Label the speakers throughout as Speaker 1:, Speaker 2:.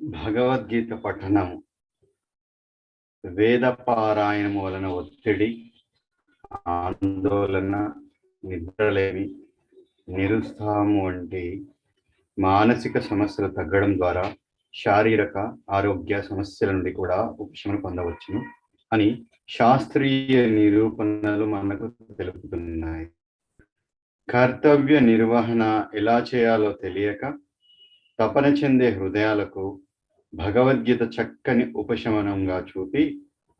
Speaker 1: భగవద్గీత పఠనం వేద పారాయణం వలన ఒత్తిడి, ఆందోళన, నిద్రలేమి, నిరుత్సాహం వంటి మానసిక సమస్యలు తగ్గడం ద్వారా శారీరక ఆరోగ్య సమస్యల నుండి కూడా ఉపశమనం పొందవచ్చును అని శాస్త్రీయ నిరూపణలు మనకు తెలుపుతున్నాయి. కర్తవ్య నిర్వహణ ఎలా చేయాలో తెలియక తపన చెందే హృదయాలకు భగవద్గీత చక్కని ఉపశమనంగా చూపి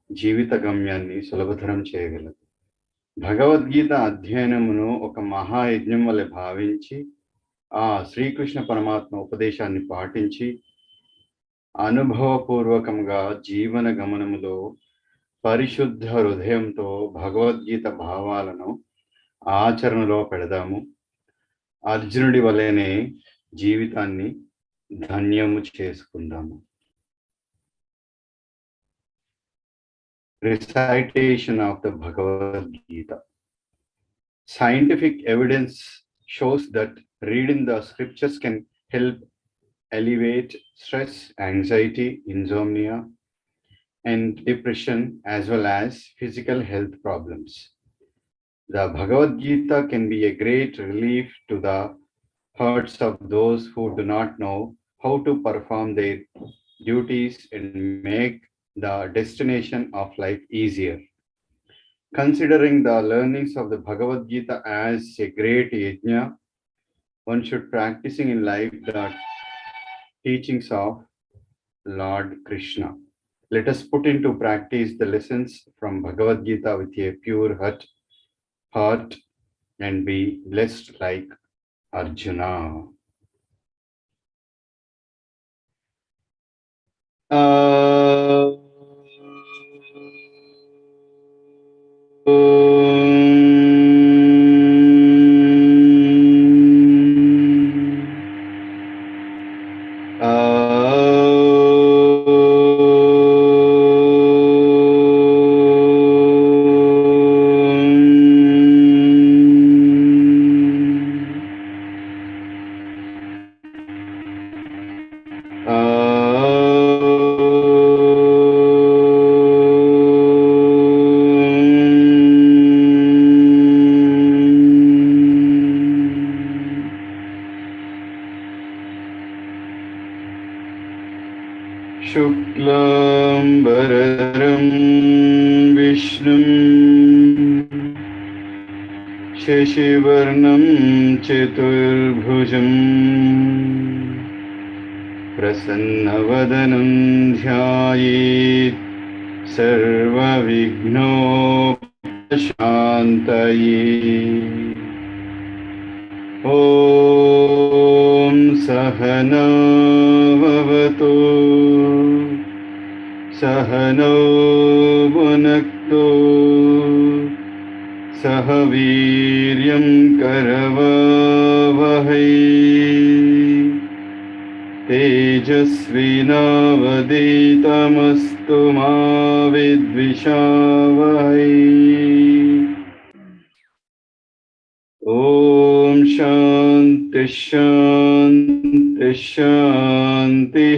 Speaker 1: జీవిత గమ్యాన్ని సులభతరం చేయగలదు. భగవద్గీత అధ్యయనమును ఒక మహాయజ్ఞం వలె భావించి ఆ శ్రీకృష్ణ పరమాత్మ ఉపదేశాన్ని పాటించి అనుభవపూర్వకంగా జీవన గమనములో పరిశుద్ధ హృదయంతో భగవద్గీత భావాలను ఆచరణలో పెడదాము. అర్జునుడి వలెనే జీవితాన్ని ధన్యము చేసుకుందాము. Recitation of the Bhagavad Gita. Scientific evidence shows that reading the scriptures can help alleviate stress, anxiety, insomnia, and depression, as well as physical health problems. The Bhagavad Gita can be a great relief to the hearts of those who do not know how to perform their duties and make the destination of life easier. Considering the learnings of the Bhagavad Gita as a great yajna, one should practicing in life the teachings of Lord Krishna. Let us put into practice the lessons from Bhagavad Gita with a pure heart and be blessed like Arjuna. Shuklambaradharam Vishnum Shashivarnam Chaturbhujam Prasannavadanam Dhyayet Sarvavighnopashantaye. Om Sahana Vavatu Sahano Bhunaktu Sahaviryam Karavavahai Tejasvinavaditamastu ma vidvishavahai. Om Shanti Shanti Shanti.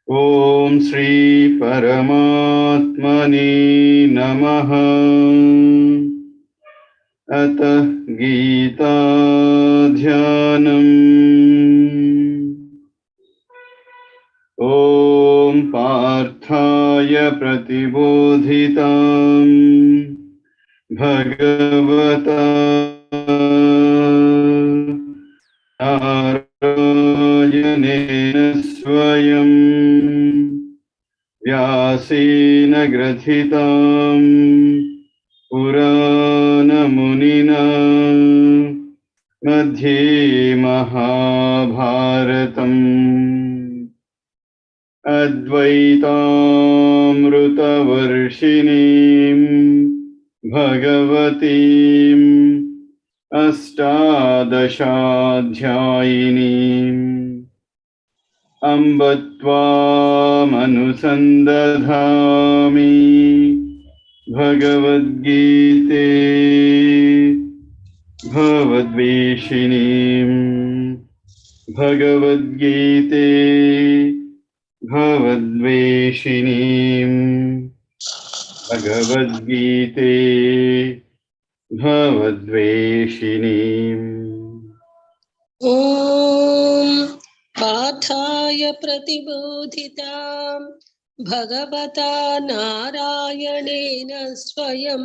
Speaker 1: Om Shri Paramatmane Namaha. Atah Gita Dhyanam. Om Parthaya Pratibodhitam Bhagavata Narayanena Swayam Vyasena Grathitam Purana Munina Madhye Mahā-bāratam Advaitāmrutavarṣinim Bhagavatīm Astādasādhyāyinim Ambatvāmanusandadhāmi Bhagavad Gita भवद्वेषिणीं भगवद्गीते भवद्वेषिणीं भगवद्गीते भवद्वेषिणीम्।
Speaker 2: ॐ पार्थाय प्रतिबोधितां भगवता नारायणेन स्वयं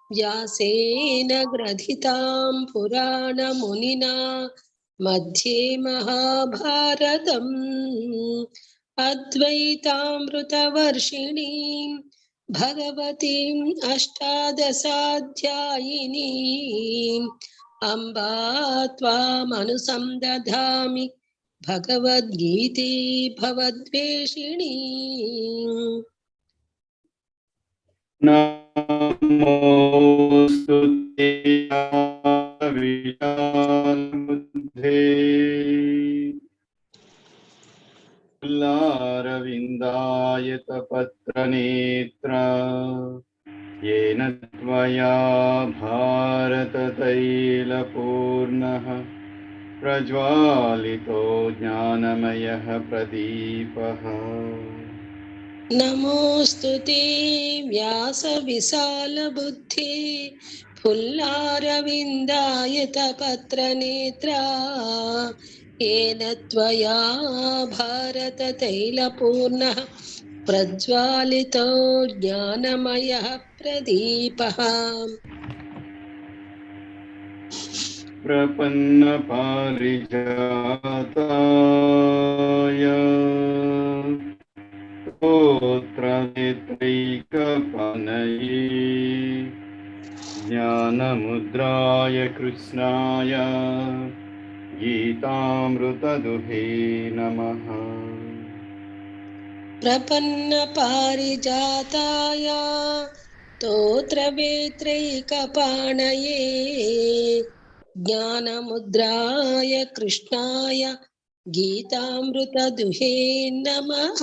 Speaker 2: व्यासेन ग्रथितां पुराणमुनिना मध्ये महाभारतम् अद्वैतामृतवर्षिणीं भगवतीम् अष्टादशाध्यायिनीम् अम्बा त्वामनुसन्दधामि भगवद्गीते भवद्वेषिणी।
Speaker 1: नमोऽस्तु ते विशालबुद्धे फुल्लारविन्दायतपत्रनेत्रा येन त्वया भारततैलपूर्णः प्रज्वालितो ज्ञानमयः प्रदीपः।
Speaker 2: नमोऽस्तु ते व्यासविशालबुद्धे फुल्लारविन्दायतपत्रनेत्रा येन त्वया भारततैलपूर्णः प्रज्वालितो ज्ञानमयः प्रदीपः।
Speaker 1: प्रपन्नपारिजाताय स्तोत्रवेत्रैकपाणये ज्ञानमुद्राय कृष्णाय गीतामृतदुहे नमः।
Speaker 2: प्रपन्नपारिजाताय स्तोत्रवेत्रैकपाणये ज्ञानमुद्राय कृष्णाय गीतामृतदुहे नमः।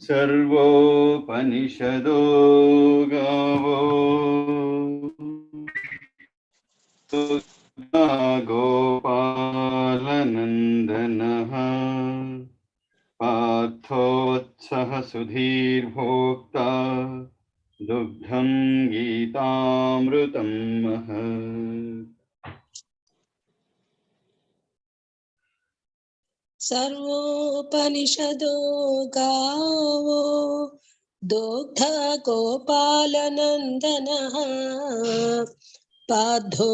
Speaker 1: सर्वोपनिषदो गावो गोपालनन्दनः पार्थोत्सः सुधीर्भोक्ता दुग्धं गीतामृतं महत्।
Speaker 2: सर्वोपनिषदो गावो दोग्ध गोपालनन्दनः पार्थो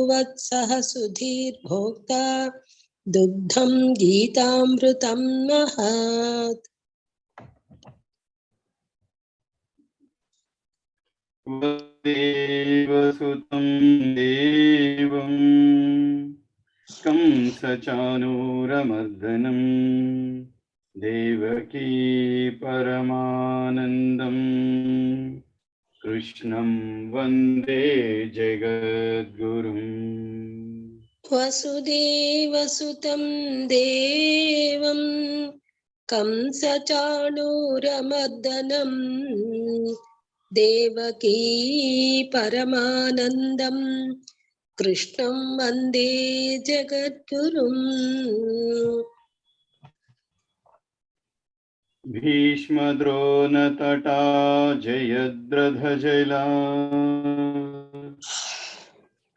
Speaker 2: वत्सः सुधीर्भोक्ता दुग्धं गीतामृतं महत्।
Speaker 1: वसुदेवसुतं देवं कंसचाणूरमर्दनं देवकी परमानन्दं कृष्णं वन्दे जगद्गुरुम्।
Speaker 2: वसुदेवसुतं देवं कंसचाणूरमर्दनं देवकी परमानन्दं कृष्णं वन्दे जगद्गुरुम्।
Speaker 1: भीष्मद्रोणतटा जयद्रथजला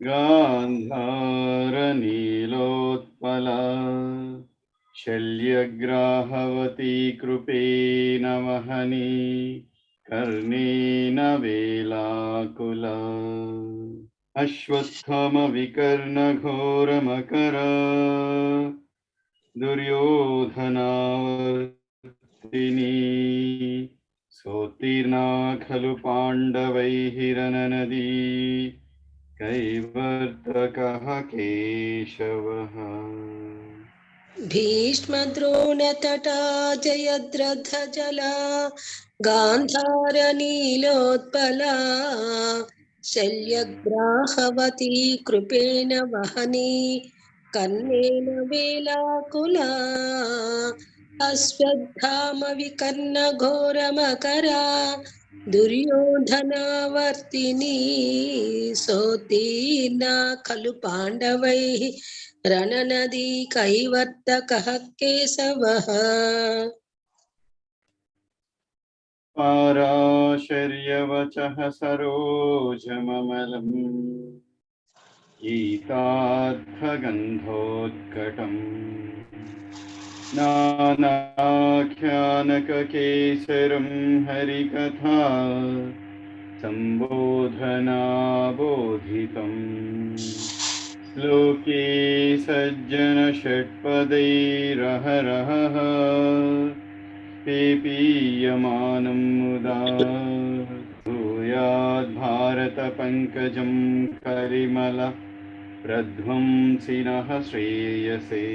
Speaker 1: गान्धारनीलोत्पला शल्यग्राहवती कृपेण वहनी कर्णेन वेलाकुला अश्वत्थामविकर्णघोरमकरा दुर्योधनावर्तिनी सोत्तीर्णा खलु पाण्डवैः रणनदी कैवर्तकः केशवः।
Speaker 2: भीष्मद्रोणतटा जयद्रथजला गान्धारनीलोत्पला शल्यग्राहवती कृपेण वहनी कर्णेन वेलाकुला అశ్వత్థామ వికర్ణ ఘోరమకరా దుర్యోధనావర్తిని సోత్తీర్ణ ఖలు పాండవైః రణనదీ కైవర్తకః కేశవః.
Speaker 1: पाराशर्यवचः सरोजममलम् गीतार्थगन्धोत्कटम् नानाख्यानककेसरं हरिकथा सम्बोधनाबोधितम् लोके सज्जनषट्पदैरहरहः पेपीयमानं मुदा भूयाद्भारतपङ्कजं कलिमल प्रध्वंसिनः श्रेयसे.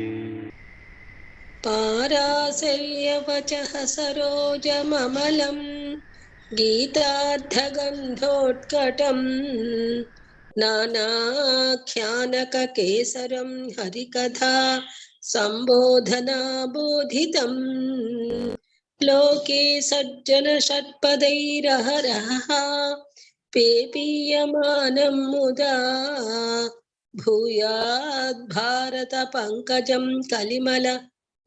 Speaker 2: पाराशर्यवचः सरोजममलम् गीतार्थगन्धोत्कटम् नानाख्यानककेसरं हरिकथा सम्बोधनाबोधितम् लोके सज्जनषट्पदैरहरः पेपीयमानं मुदा भूयाद्भारतपङ्कजं कलिमल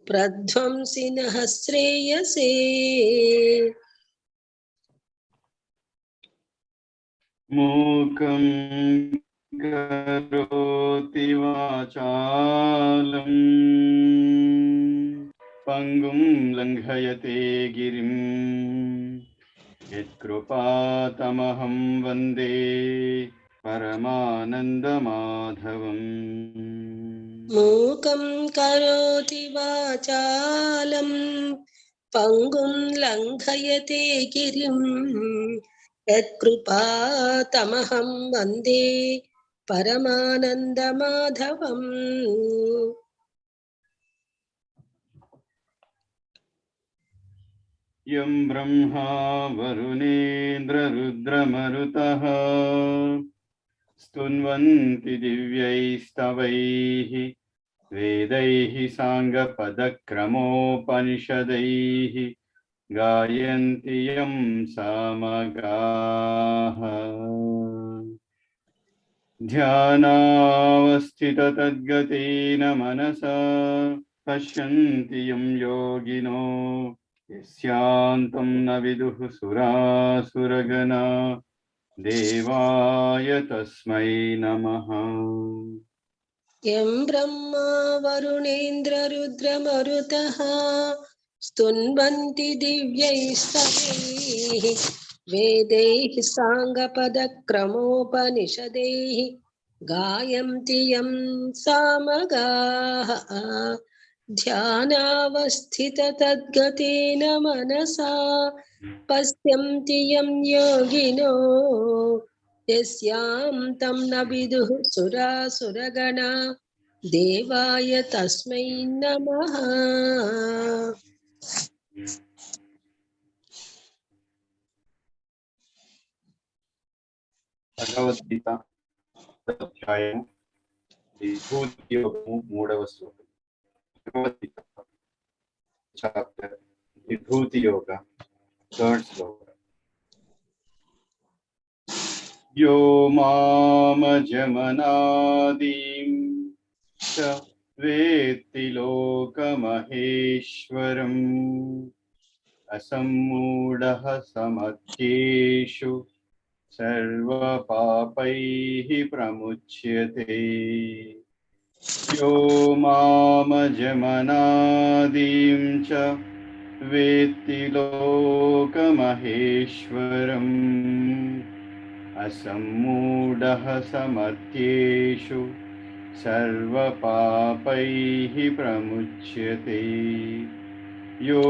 Speaker 2: प्रध्वंसिनः श्रेयसे.
Speaker 1: मूकं करोति वाचालं पङ्गुं लङ्घयते गिरिं यत्कृपातमहं वन्दे परमानन्दमाधवम्.
Speaker 2: मूकं करोति वाचालं पङ्गुं लङ्घयते गिरिं यत्कृपातमहं वन्दे परमानन्दमाधवम्.
Speaker 1: यं ब्रह्मा वरुणेन्द्ररुद्रमरुतः स्तुन्वन्ति दिव्यैस्तवैः वेदैः साङ्गपदक्रमोपनिषदैः गायन्ति यं सामगाः. ध्यानावस्थिततद्गतेन मनसा पश्यन्ति यं योगिनो यस्यान्तं न विदुः सुरासुरगणा देवाय तस्मै नमः.
Speaker 2: यं ब्रह्मा वरुणेन्द्ररुद्रमरुतः स्तुन्वन्ति दिव्यैस्तवैः वेदैः साङ्गपदक्रमोपनिषदैः गायन्ति यं सामगाः. ध्यानावस्थिततद्गतेन मनसा पश्यन्ति यं योगिनो यस्यां तं न विदुः सुरासुरगणा देवाय तस्मै नमः.
Speaker 1: భగవద్గీత అధ్యాయం విభూతి యోగము 3వ శ్లోకం. భగవద్గీత చాప్టర్ విభూతి యోగ 3rd శ్లోక. యో మామజమనాదీం చ వేత్తి లోకమహేశ్వరం అసమ్మూఢః సమర్థ్యేషు सर्वपापैः प्रमुच्यते. यो मामजमनादीं च वेत्ति लोकमहेश्वरम् असम्मूढः समर्थ्येषु सर्वपापैः प्रमुच्यते. यो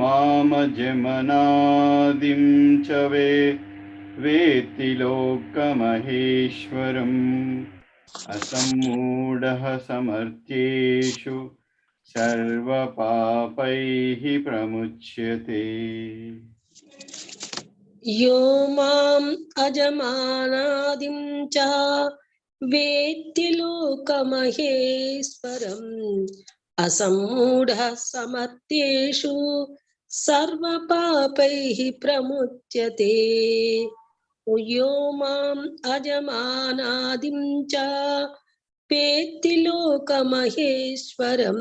Speaker 1: मामजमनादीं च वेत्ति लोकमहेश्वरम् असम्मूढः समर्थ्येषु सर्वपापैः प्रमुच्यते.
Speaker 2: यो माम् अजमानादिं च वेत्ति लोकमहेश्वरम् అసమ్మూఢః సమర్థ్యేషు సర్వపాపైః ప్రముచ్యతే. యో మాం అజమానాదిం చ వేత్తి లోకమహేశ్వరం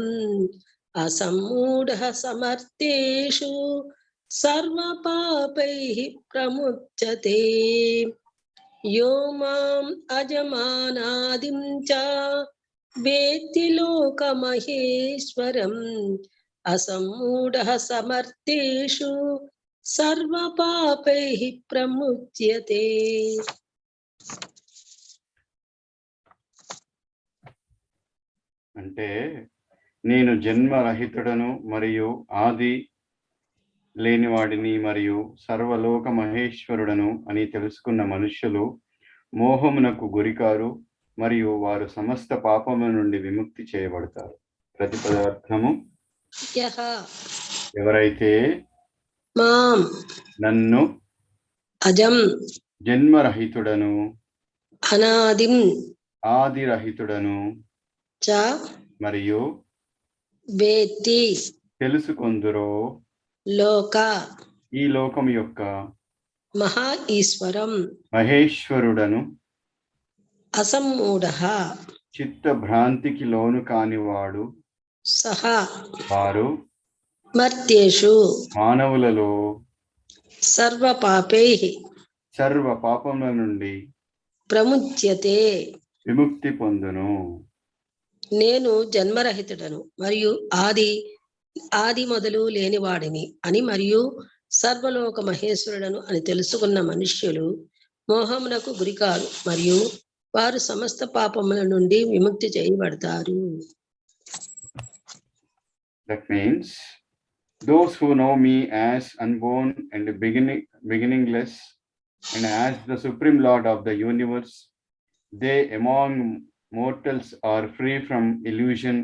Speaker 2: అసమ్మూఢః సమర్థ్యేషు సర్వపాపైః ప్రముచ్యతే. యో మాం అజమానాదిం చ వేత్తి లోకమహేశ్వరం అసమ్మూఢః సమర్థ్యేషు సర్వపాపైః ప్రముచ్యతే.
Speaker 1: అంటే నేను జన్మరహితుడను మరియు ఆది లేనివాడిని మరియు సర్వలోక మహేశ్వరుడను అని తెలుసుకున్న మనుష్యులు మోహమునకు గురికారు మరియు వారు సమస్త పాపముల నుండి విముక్తి చేయబడతారు. ప్రతిపదార్థము ఎవరైతే
Speaker 2: మాం
Speaker 1: నన్ను
Speaker 2: అజం
Speaker 1: జన్మరహితుడను
Speaker 2: అనాదిం
Speaker 1: ఆదిరహితుడను
Speaker 2: చ
Speaker 1: మరియు
Speaker 2: వేత్తి
Speaker 1: తెలుసుకొందురో
Speaker 2: లోక
Speaker 1: ఈ లోకం యొక్క
Speaker 2: మహా ఈశ్వరం
Speaker 1: మహేశ్వరుడను
Speaker 2: అసమ్మూఢః
Speaker 1: చిత్త భ్రాంతికి లోను కానివాడు
Speaker 2: సహ
Speaker 1: వారు
Speaker 2: మర్త్యేషు
Speaker 1: మానవులలో
Speaker 2: సర్వపాపైః
Speaker 1: సర్వ పాపముల నుండి
Speaker 2: ప్రముచ్యతే.
Speaker 1: విముక్తి పొందును.
Speaker 2: నేను జన్మరహితుడను మరియు ఆది మొదలు లేనివాడిని అని మరియు సర్వలోక మహేశ్వరుడను అని తెలుసుకున్న మనుష్యులు మోహమునకు గురికారు మరియు వారు సమస్త పాపముల నుండి విముక్తి చేయబడతారు.
Speaker 1: That means those who know me as unborn and beginningless and as the Supreme Lord of the universe, they among mortals are free from illusion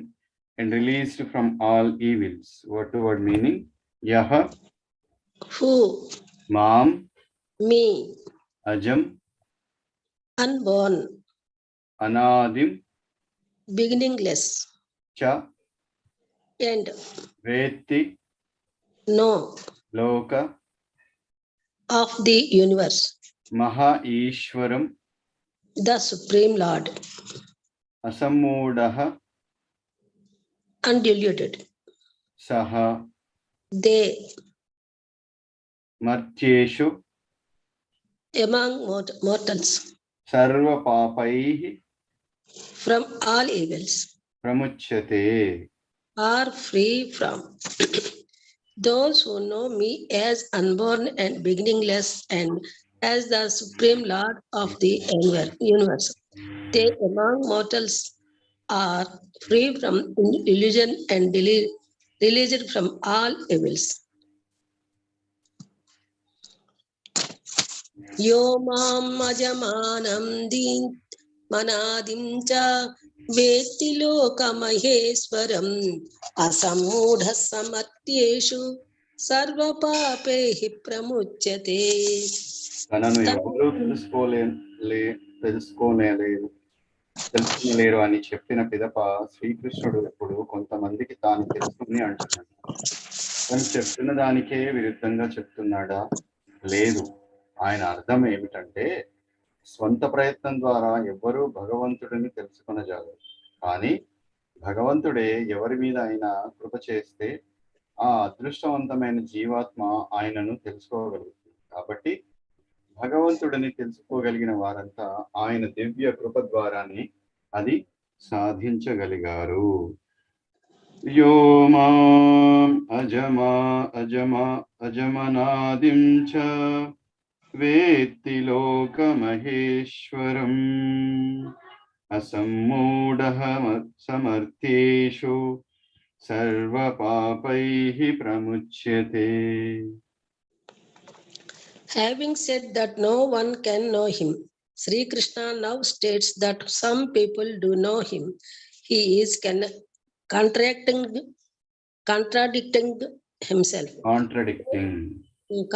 Speaker 1: and released from all evils. Word to word meaning? Yaha,
Speaker 2: who,
Speaker 1: Mam,
Speaker 2: me,
Speaker 1: Ajam,
Speaker 2: unborn,
Speaker 1: Anadim,
Speaker 2: beginningless,
Speaker 1: Cha,
Speaker 2: and
Speaker 1: Vetti,
Speaker 2: no,
Speaker 1: Loka,
Speaker 2: of the universe,
Speaker 1: Mahā-Ishvaram,
Speaker 2: the Supreme Lord,
Speaker 1: Asammudaha,
Speaker 2: undiluted,
Speaker 1: Saha,
Speaker 2: they,
Speaker 1: Martyeshu,
Speaker 2: among mortals,
Speaker 1: Sarva Papaihi,
Speaker 2: from all evils,
Speaker 1: Pramuchyate.
Speaker 2: are free from. Those who know me as unborn and beginningless and as the Supreme Lord of the universe, they among mortals are free from illusion and released from all evils. Yo mam ajamanam din manadim cha వేత్తి లోకమహేశ్వరం అసమ్మూఢ సమర్థ్యేషు సర్వపాపైః ప్రముచ్యతే.
Speaker 1: తనను ఎవరూ తెలుసుకోలేరు అని చెప్పిన పిదప శ్రీకృష్ణుడు ఎప్పుడు కొంతమందికి తాను తెలుసుకుని అంటున్నాడు. తను చెప్తున్న దానికే విరుద్ధంగా చెప్తున్నాడా? లేదు. ఆయన అర్థం ఏమిటంటే స్వంత ప్రయత్నం ద్వారా ఎవ్వరూ భగవంతుడిని తెలుసుకొనజాలరు. కానీ భగవంతుడే ఎవరి మీద అయినా కృప చేస్తే ఆ అదృష్టవంతమైన జీవాత్మ ఆయనను తెలుసుకోగలుగుతుంది. కాబట్టి భగవంతుడిని తెలుసుకోగలిగిన వారంతా ఆయన దివ్య కృప ద్వారానే అది సాధించగలిగారు. యో మాం అజమనాదిం చ వేత్తి లోకమహేశ్వరం అసమ్మూఢః సమర్థ్యేషు సర్వపాపైః ప్రముచ్యతే.
Speaker 2: Having said that no one can know him, Sri Krishna now states that some people do know him. He is contradicting himself.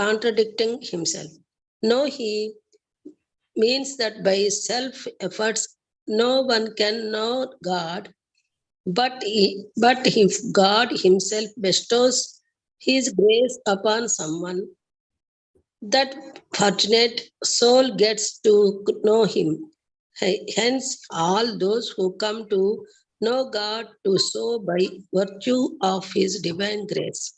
Speaker 2: Contradicting himself. No, he means that by self efforts no one can know God. But if God himself bestows his grace upon someone, that fortunate soul gets to know him. Hence, all those who come to know God do so by virtue of his divine grace.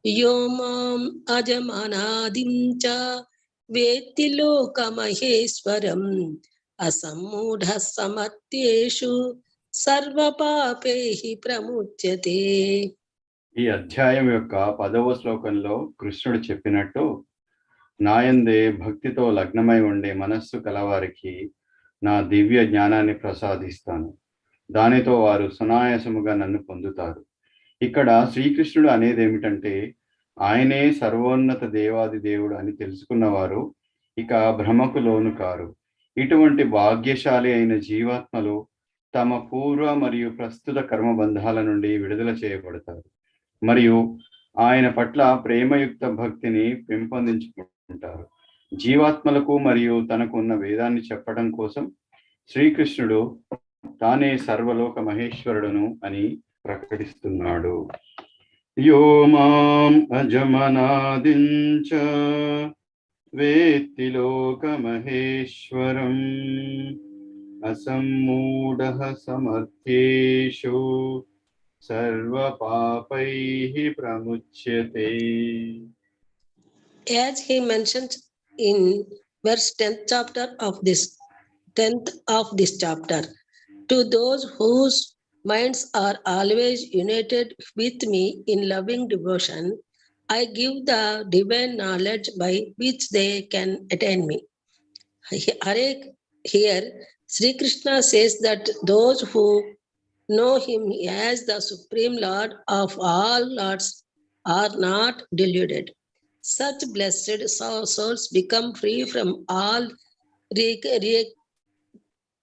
Speaker 2: Yomam ajamanadim cha veti lokamaheswaram asammudha samatyeshu sarvapapehi pramutyate.
Speaker 1: ఈ అధ్యాయం యొక్క 10వ శ్లోకంలో కృష్ణుడు చెప్పినట్టు, నాయందే భక్తితో లగ్నమై ఉండే మనస్సు కలవారికి నా దివ్య జ్ఞానాన్ని ప్రసాదిస్తాను. దానితో వారు సునాయాసముగా నన్ను పొందుతారు. ఇక్కడ శ్రీకృష్ణుడు అనేది ఏమిటంటే, ఆయనే సర్వోన్నత దేవాది దేవుడు అని తెలుసుకున్నవారు ఇక భ్రమకు లోను కారు. ఇటువంటి భాగ్యశాలి అయిన జీవాత్మలు తమ పూర్వ మరియు ప్రస్తుత కర్మబంధాల నుండి విడుదల చేయబడతారు మరియు ఆయన పట్ల ప్రేమయుక్త భక్తిని పెంపొందించుకుంటారు. జీవాత్మలకు మరియు తనకు ఉన్న వేదాన్ని చెప్పడం కోసం శ్రీకృష్ణుడు తానే సర్వలోక మహేశ్వరుడును అని ప్రకటిస్తున్నాడు. యో మాం అజమనాదించ వేత్తి లోక Maheshwaram అసమ్మూఢః సమర్థ్యేషు సర్వపాపైః ప్రముచ్యతే.
Speaker 2: As he mentions in verse 10th of this chapter, to those whose minds are always united with me in loving devotion, I give the divine knowledge by which they can attain me. Here, Sri Krishna says that those who know him as the Supreme Lord of all lords are not deluded. Such blessed souls become free from all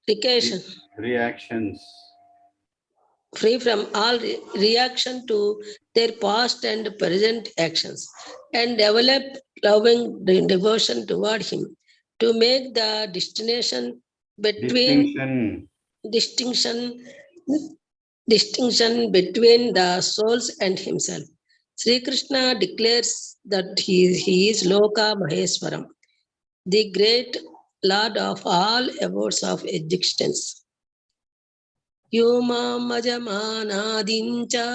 Speaker 1: reactions,
Speaker 2: reaction to their past and present actions, and develop loving devotion toward him to make the distinction between the souls and himself. Sri Krishna declares that he is Loka Maheswaram, the great Lord of all abodes of existence. Yomam ajamanadincha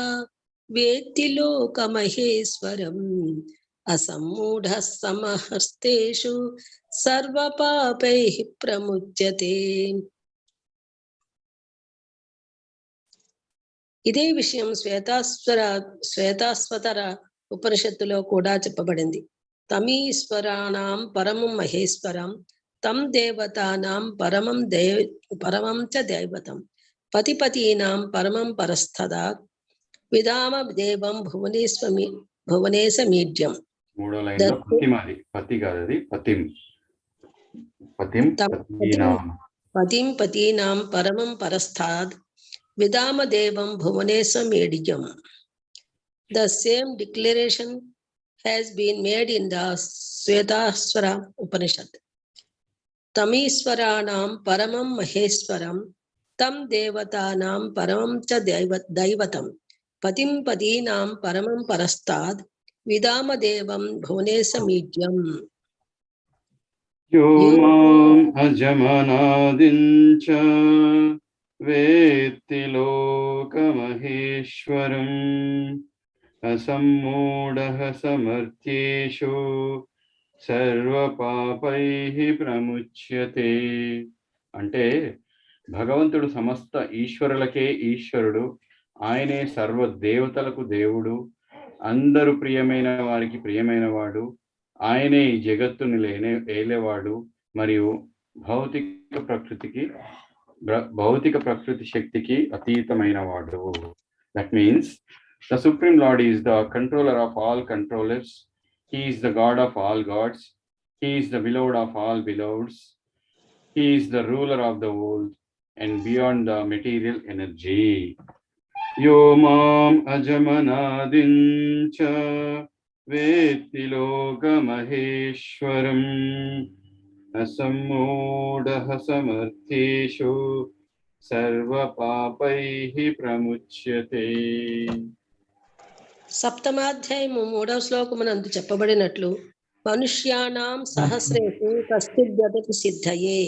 Speaker 2: veti loka maheswaram asammudha samahasteshu sarvapapaihi pramuchyate. ఇదే విషయం శ్వేతాస్వతర ఉపనిషత్తులో కూడా చెప్పబడింది. తమీశ్వరాణం పరమం మహేశ్వరం తం దేవతానాం పరమం చ దైవతం పతిపతీనాం పరమం పరస్థదా విధామ దేవం భువనేశమీడ్యం.
Speaker 1: మూడో లైన్లో పతి కాదు, అది
Speaker 2: పతిం పతీనాం పరమం పరస్థాద్ విధామ దేవం భువనేశమీడ్యం. The same declaration has been made in the Shvetaswara Upanishad. Tamīsvaranam paramam maheswaram tam devatanam paramam cha daivatam patim padinam paramam parastad vidama devam bhuvanesamīdyam.
Speaker 1: Yomam ajamanadincha వేత్తి లోకమహేశ్వరం అసమ్మూఢః సమర్థ్యేషు సర్వపాపైః ప్రముచ్యతే. అంటే భగవంతుడు సమస్త ఈశ్వరులకే ఈశ్వరుడు, ఆయనే సర్వ దేవతలకు దేవుడు, అందరూ ప్రియమైన వారికి ప్రియమైనవాడు, ఆయనే ఈ జగత్తుని ఏలేవాడు మరియు భౌతిక ప్రకృతి శక్తికి అతీతమైన వాడు. That means the Supreme Lord is the controller of all controllers. He is the God of all gods. He is the beloved of all beloveds. He is the ruler of the world and beyond the material energy. Yo mam ajamanadincha vetti loka maheshwaram అసమ్మూఢః సమర్థ్యేషు सर्वपापैः प्रमुच्यते.
Speaker 2: సప్తమాధ్యాయము 3వ శ్లోకమునందు చెప్పబడినట్లు మనుష్యానాం సహస్రేషు కశ్చిద్యతతి సిద్ధయే.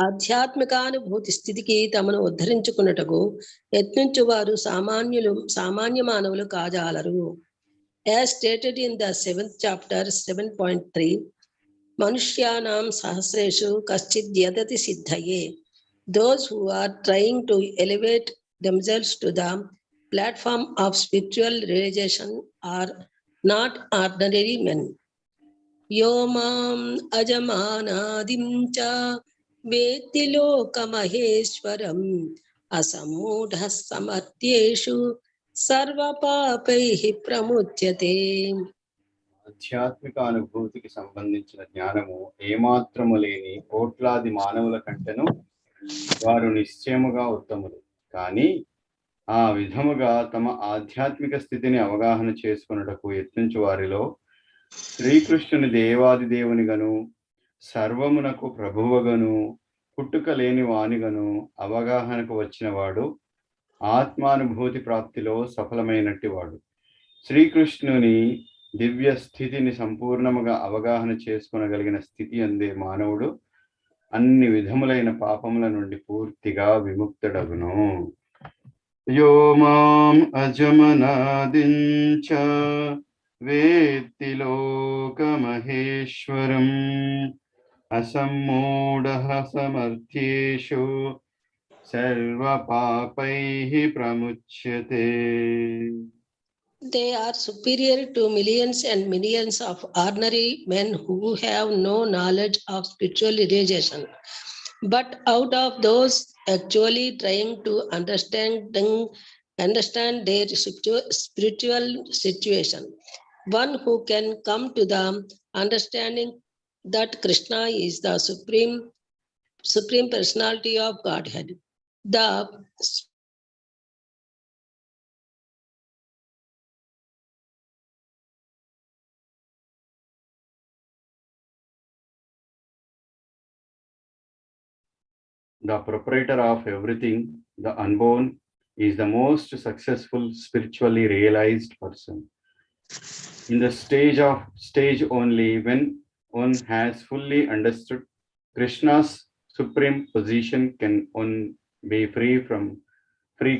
Speaker 2: ఆధ్యాత్మికానుభూతి స్థితికి తమను ఉద్ధరించుకున్నటకు యత్నించు వారు సామాన్య మానవులు కాజాలరు. As stated in the 7th chapter 7.3, Manushyanam sahasreshu kaschid-yadati siddhaye. Those who are trying to elevate themselves to the platform of spiritual realization are not ordinary men. Yomam ajamanadim cha veti lokamaheshwaram asammudha samartyeshu సర్వపాపైః ప్రముచ్యతే.
Speaker 1: ఆధ్యాత్మిక అనుభూతికి సంబంధించిన జ్ఞానము ఏమాత్రము లేని కోట్లాది మానవుల కంటెను వారు నిశ్చయముగా ఉత్తములు. కానీ ఆ విధముగా తమ ఆధ్యాత్మిక స్థితిని అవగాహన చేసుకొనుటకు యత్నించు వారిలో శ్రీకృష్ణుని దేవాది దేవునిగను సర్వమునకు ప్రభువగను పుట్టుక లేని వానిగను అవగాహనకు వచ్చిన వాడు ఆత్మానుభూతి ప్రాప్తిలో సఫలమైనట్టి వాడు. శ్రీకృష్ణుని దివ్య స్థితిని సంపూర్ణముగా అవగాహన చేసుకొనగలిగిన స్థితి అందే మానవుడు అన్ని విధములైన పాపముల నుండి పూర్తిగా విముక్తుడగును. యో మాం అజమనాదించ వేత్తి లోకమహేశ్వరం అసమ్మూఢః సమర్థ్యేషు సర్వపాపైః ప్రముచ్యతే.
Speaker 2: They are superior to millions and millions of ordinary men who have no knowledge of spiritual realization. But out of those actually trying to understand their spiritual situation, one who can come to the understanding that Krishna is the supreme personality of Godhead,
Speaker 1: the proprietor of everything, the unborn, is the most successful spiritually realized person. In the stage only when one has fully understood Krishna's supreme position can one be free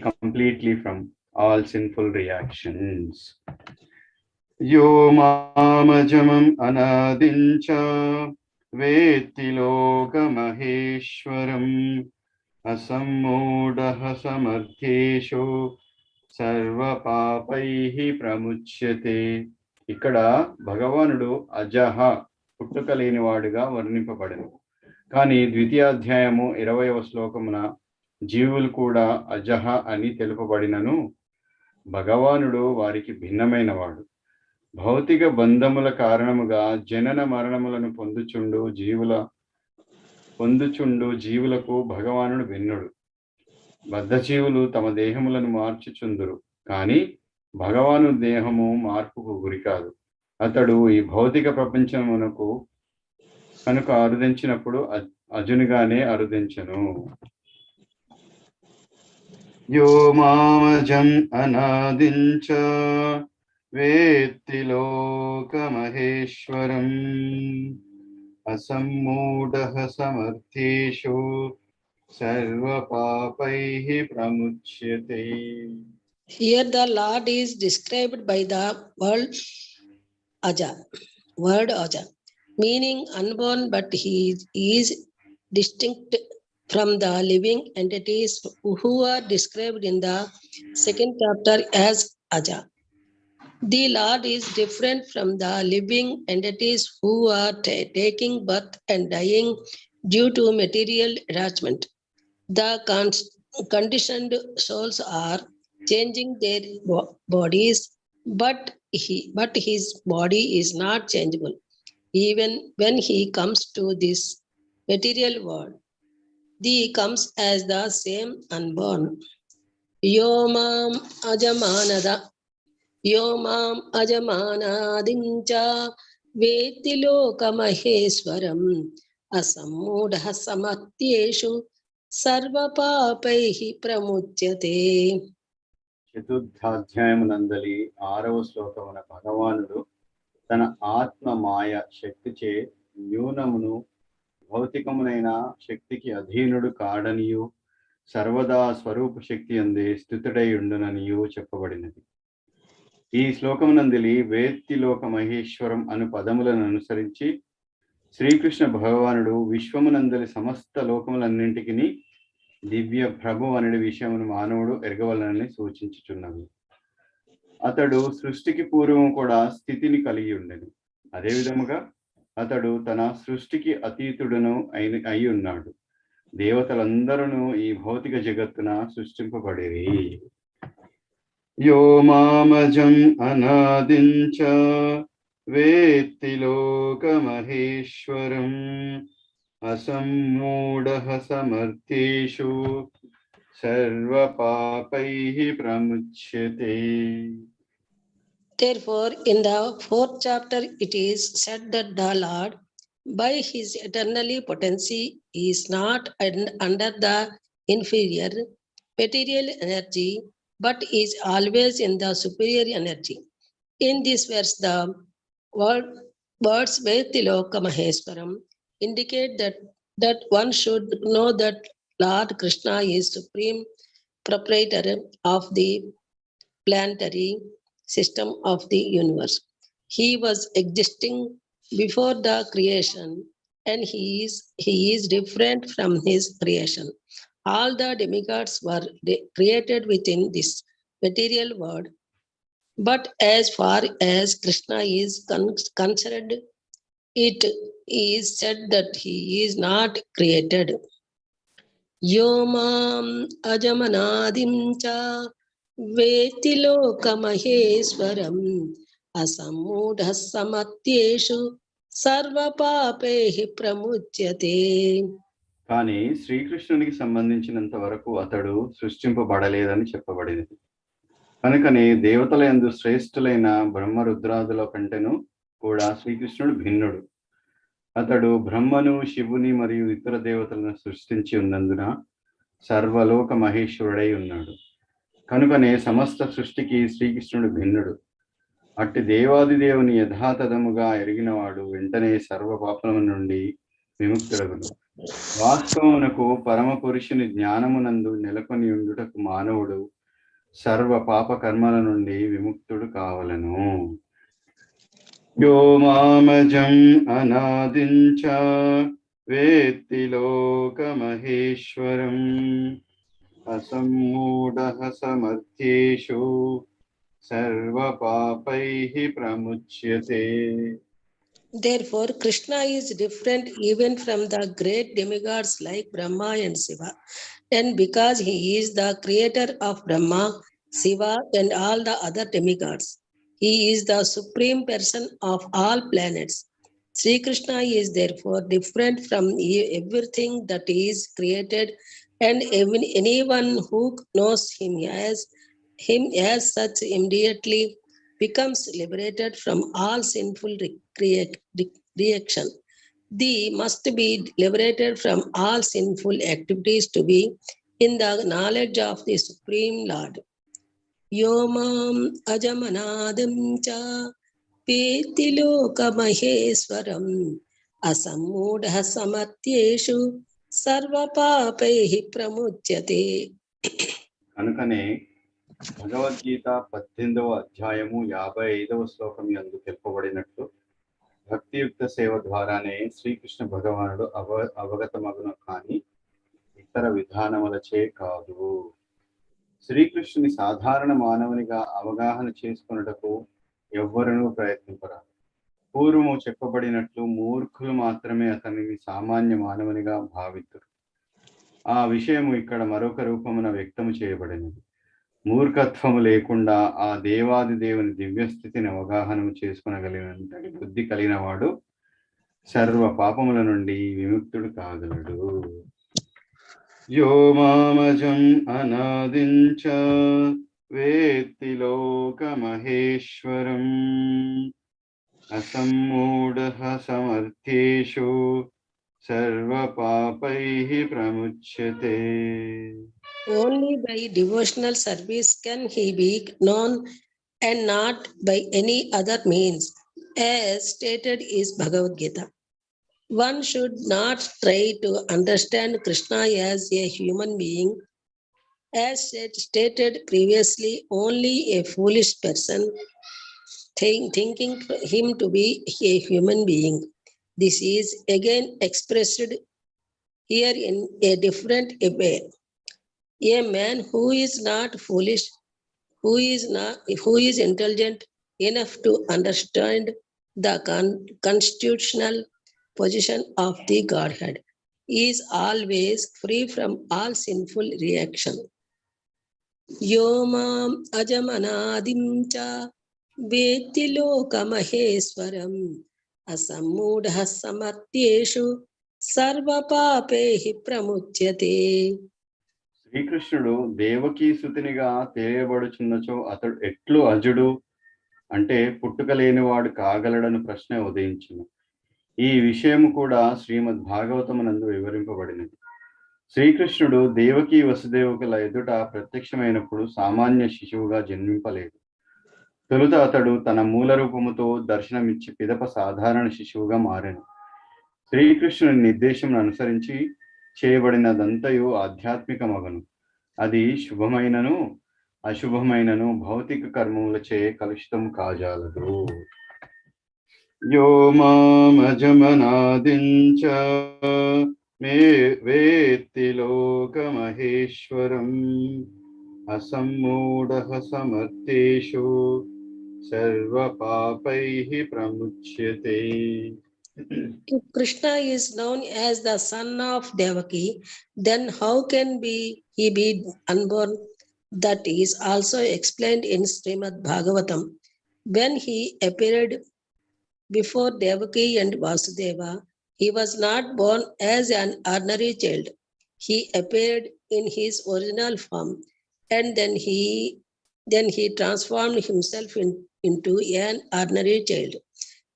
Speaker 1: completely from all sinful reactions. Yo mamajamam anadincha వేత్తి లోకమహేశ్వరం అసమ్మూఢః సమర్థ్యేషు సర్వపాపైః ప్రముచ్యతే. ఇక్కడ భగవానుడు అజహ పుట్టుక లేనివాడుగా వర్ణింపబడెను. కానీ ద్వితీయాధ్యాయము 20వ శ్లోకమున జీవులు కూడా అజహ అని తెలుపబడినను భగవానుడు వారికి భిన్నమైనవాడు. భౌతిక బంధముల కారణముగా జనన మరణములను పొందుచుండు జీవులకు భగవానుడు భిన్నుడు. బద్ధజీవులు తమ దేహములను మార్చుచుందురు, కానీ భగవాను దేహము మార్పుకు గురికాదు. అతడు ఈ భౌతిక ప్రపంచమునకు కనుక అరుదించినప్పుడు అజునిగానే అరుదించను. యో మామజం అనాదించ వేత్తి లోకమహేశ్వరం అసమ్మూఢః సమర్థ్యేషు సర్వపాపైః ప్రముచ్యతే.
Speaker 2: Here the Lord is described by the word Aja, meaning unborn, but he is distinct from the living entities who are described in the 2nd chapter as Aja. The Lord is different from the living entities who are taking birth and dying due to material attachment. The conditioned souls are changing their bodies, but his body is not changeable. Even when he comes to this material world, he comes as the same unborn. Yo mam ajamanadincha veti lokamaheswaram asammudha samathyeshu సర్వపాపైః ప్రముచ్యతే.
Speaker 1: చతుర్థాధ్యాయమునందలి 6వ శ్లోకమున భగవానుడు తన ఆత్మ మాయ శక్తిచే న్యూనమును భౌతికమునైన శక్తికి అధీనుడు కాడనియు సర్వదా స్వరూప శక్తి అందే స్థితుడై ఉండుననియు చెప్పబడినది. ఈ శ్లోకమునందలి వేత్తి లోక మహేశ్వరం అను పదములను అనుసరించి శ్రీకృష్ణ భగవానుడు విశ్వమునందలి సమస్త లోకములన్నింటికి దివ్య ప్రభు అనే విషయమును మానవుడు ఎరగవలనని సూచించుచున్నవి. అతడు సృష్టికి పూర్వం కూడా స్థితిని కలిగి ఉండెను. అదే విధముగా అతడు తన సృష్టికి అతీతుడును అయి ఉన్నాడు. దేవతలందరూ ఈ భౌతిక జగత్తున సృష్టింపబడిరి. యో మామజం అనాదించ వేత్తి లోకమహేశ్వరం అసమ్మూఢః సమర్థ్యేషు సర్వపాపైః ప్రముచ్యతే.
Speaker 2: Therefore, in the 4th chapter, it is said that the Lord, by his eternally potency, is not under the inferior material energy, but is always in the superior energy. In this verse, the words Vetti-loka Maheswaram indicate that one should know that Lord Krishna is supreme proprietor of the planetary system of the universe. He was existing before the creation, and he is different from his creation. All the demigods were created within this material world, but as far as Krishna is concerned, it is said that he is not created. Yomam ajamanadim cha వేతి లోకమహేశ్వరం అసమ్మూఢః సమర్థ్యేషు సర్వపాపైః ప్రముచ్యతే.
Speaker 1: కానీ శ్రీకృష్ణునికి సంబంధించినంత వరకు అతడు సృష్టింపబడలేదని చెప్పబడినది. కనుకనే దేవతల యందు శ్రేష్ఠులైన బ్రహ్మరుద్రాదుల కంటేను కూడా శ్రీకృష్ణుడు భిన్నుడు. అతడు బ్రహ్మను, శివుని మరియు ఇతర దేవతలను సృష్టించి ఉన్నందున సర్వలోక మహేశ్వరుడై ఉన్నాడు. కనుకనే సమస్త సృష్టికి శ్రీకృష్ణుడు భిన్నుడు. అట్టి దేవాది దేవుని యథాతథముగా ఎరిగినవాడు వెంటనే సర్వ పాపముల నుండి విముక్తుడగును. వాస్తవమునకు పరమ పురుషుని జ్ఞానమునందు నెలకొని ఉండుటకు మానవుడు సర్వ పాప కర్మల నుండి విముక్తుడు కావలను. యో మామజం అనాదించ వేత్తి లోకమహేశ్వరం అసమ్మూఢః సమర్థ్యేషు సర్వపాపైః ప్రముచ్యతే.
Speaker 2: Therefore, Krishna is different even from the great demigods like Brahma and Shiva. And because he is the creator of Brahma, Shiva, and all the other demigods, he is the supreme person of all planets. Sri Krishna is therefore different from everything that is created, and even anyone who knows him as such immediately becomes liberated from all sinful reaction. They must be liberated from all sinful activities to be in the knowledge of the Supreme Lord. Yomam ajamanadam cha peti loka maheswaram asammudha samathyeshu సర్వపాపైః ప్రముచ్యతే.
Speaker 1: కనుకనే భగవద్గీత 18వ అధ్యాయము 55వ శ్లోకం యందు తెలుపబడినట్లు భక్తియుక్త సేవ ద్వారానే శ్రీకృష్ణ భగవానుడు అవగతమగును కానీ ఇతర విధానములచే కాదు. శ్రీకృష్ణుని సాధారణ మానవునిగా అవగాహన చేసుకొనుటకు ఎవ్వరూ ప్రయత్నింపరాదు. పూర్వము చెప్పబడినట్లు మూర్ఖులు మాత్రమే అతనిని సామాన్య మానవునిగా భావితురు. ఆ విషయము ఇక్కడ మరొక రూపమున వ్యక్తము చేయబడినది. మూర్ఖత్వము లేకుండా ఆ దేవాది దేవుని దివ్యస్థితిని అవగాహన చేసుకునగలిగినంతటి బుద్ధి కలిగిన వాడు సర్వ పాపముల నుండి విముక్తుడు కాగలడు. యో మామజం అనాదించ వేత్తి లోకమహేశ్వరం అసమ్మూఢః సమర్థ్యేషు sarvapapaihi pramuchyate.
Speaker 2: Only by devotional service can he be known and not by any other means, as stated is Bhagavad Gita. One should not try to understand Krishna as a human being. As stated previously, only a foolish person thinking him to be a human being. This is again expressed here in a different way. A man who is not foolish, who is intelligent enough to understand the constitutional position of the Godhead is always free from all sinful reaction. Yomam ajamanadim cha veti lokamaheswaram asammudha samatyeshu sarva papehi pramuchyate.
Speaker 1: శ్రీకృష్ణుడు దేవకీ సుతునిగా తెలియబడుచున్నచో అతడు ఎట్లు అజుడు అంటే పుట్టుక లేనివాడు కాగలడని ప్రశ్న ఉదయించును. ఈ విషయము కూడా శ్రీమద్ భాగవతమునందు వివరింపబడినది. శ్రీకృష్ణుడు దేవకీ వసుదేవుకుల ఎదుట ప్రత్యక్షమైనప్పుడు సామాన్య శిశువుగా జన్మింపలేదు. తొలుత అతడు తన మూల రూపముతో దర్శనమిచ్చి పిదప సాధారణ శిశువుగా మారెను. శ్రీకృష్ణుని నిర్దేశమును అనుసరించి చేయబడినదంతయు ఆధ్యాత్మిక మగను. అది శుభమైనను అశుభమైనను భౌతిక కర్మములచే కలుషితము కాజాలదు. యో మామజమనాదించ మే వేత్తి లోకమహేశ్వరం అసమ్మూఢః సమర్థేషు సర్వపాపైః ప్రముచ్యతే.
Speaker 2: If Krishna is known as the son of Devaki, then how can he be unborn? That is also explained in Srimad Bhagavatam. When he appeared before Devaki and Vasudeva, he was not born as an ordinary child. He appeared in his original form, and then he transformed himself into an ordinary child.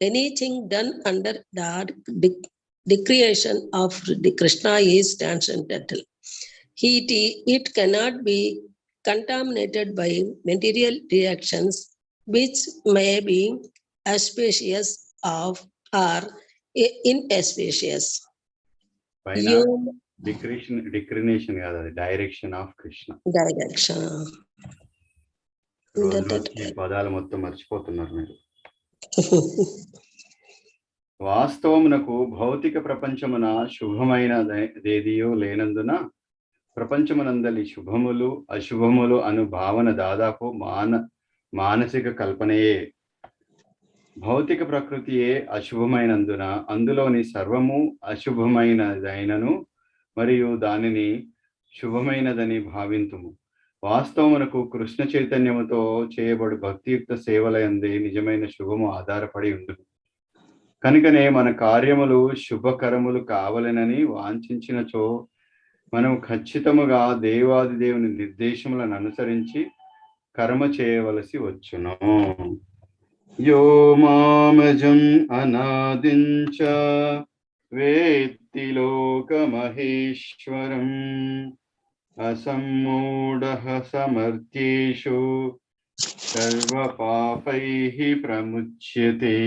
Speaker 2: Anything done under the decreation of the Krishna is transcendental. It cannot be contaminated by material reactions, which may be auspicious or inauspicious.
Speaker 1: డిక్రినేషన్ కాదు, అది direction of Krishna.
Speaker 2: Direction.
Speaker 1: ఈ పదాలు మొత్తం మర్చిపోతున్నారు మీరు. వాస్తవమునకు భౌతిక ప్రపంచమున శుభమైనదేదియో లేనందున ప్రపంచమునందలి శుభములు అశుభములు అను భావన దాదాపు మానసిక కల్పనయే. భౌతిక ప్రకృతియే అశుభమైనందున అందులోని సర్వము అశుభమైనదైనను మరియు దానిని శుభమైనదని భావింతుము. వాస్తవమునకు కృష్ణ చైతన్యముతో చేయబడు భక్తియుక్త సేవలయందే నిజమైన శుభము ఆధారపడి ఉండును. కనుకనే మన కార్యములు శుభకరములు కావాలనని వాంఛించినచో మనం ఖచ్చితముగా దేవాది దేవుని నిర్దేశములను అనుసరించి కర్మ చేయవలసి వచ్చును. యో మామజం అనాదించ వేత్తి లోకమహేశ్వరం అసమ్మూఢః సమర్థ్యేషు సర్వపాపైః ప్రముచ్యతే.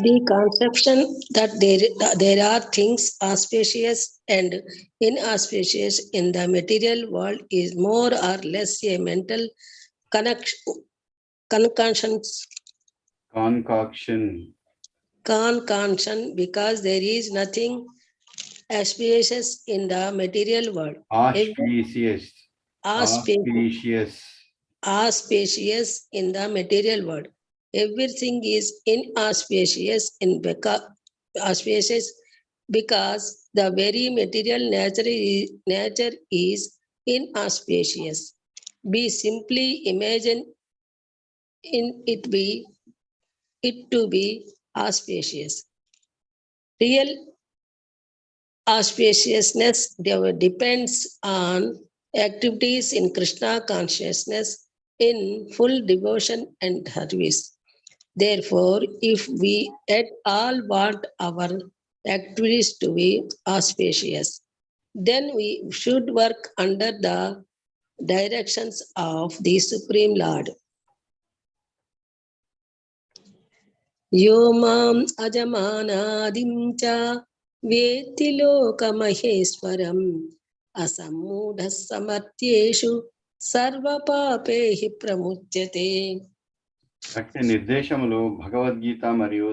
Speaker 2: The conception that there are things auspicious and inauspicious in the material world is more or less a mental concoction, because there is nothing auspicious in the material world. Auspicious in the material world. Everything is inauspicious auspicious because the very material nature is inauspicious. We simply imagine it to be auspicious. Real auspiciousness depends on activities in Krishna consciousness in full devotion and service. Therefore, if we at all want our activities to be auspicious. Then we should work under the directions of the Supreme Lord. Yo mam ajamanadim cha veti loka maheswaram asammudhas samartyeshu sarva papehi pramuchyate.
Speaker 1: అట్టి నిర్దేశములు భగవద్గీత మరియు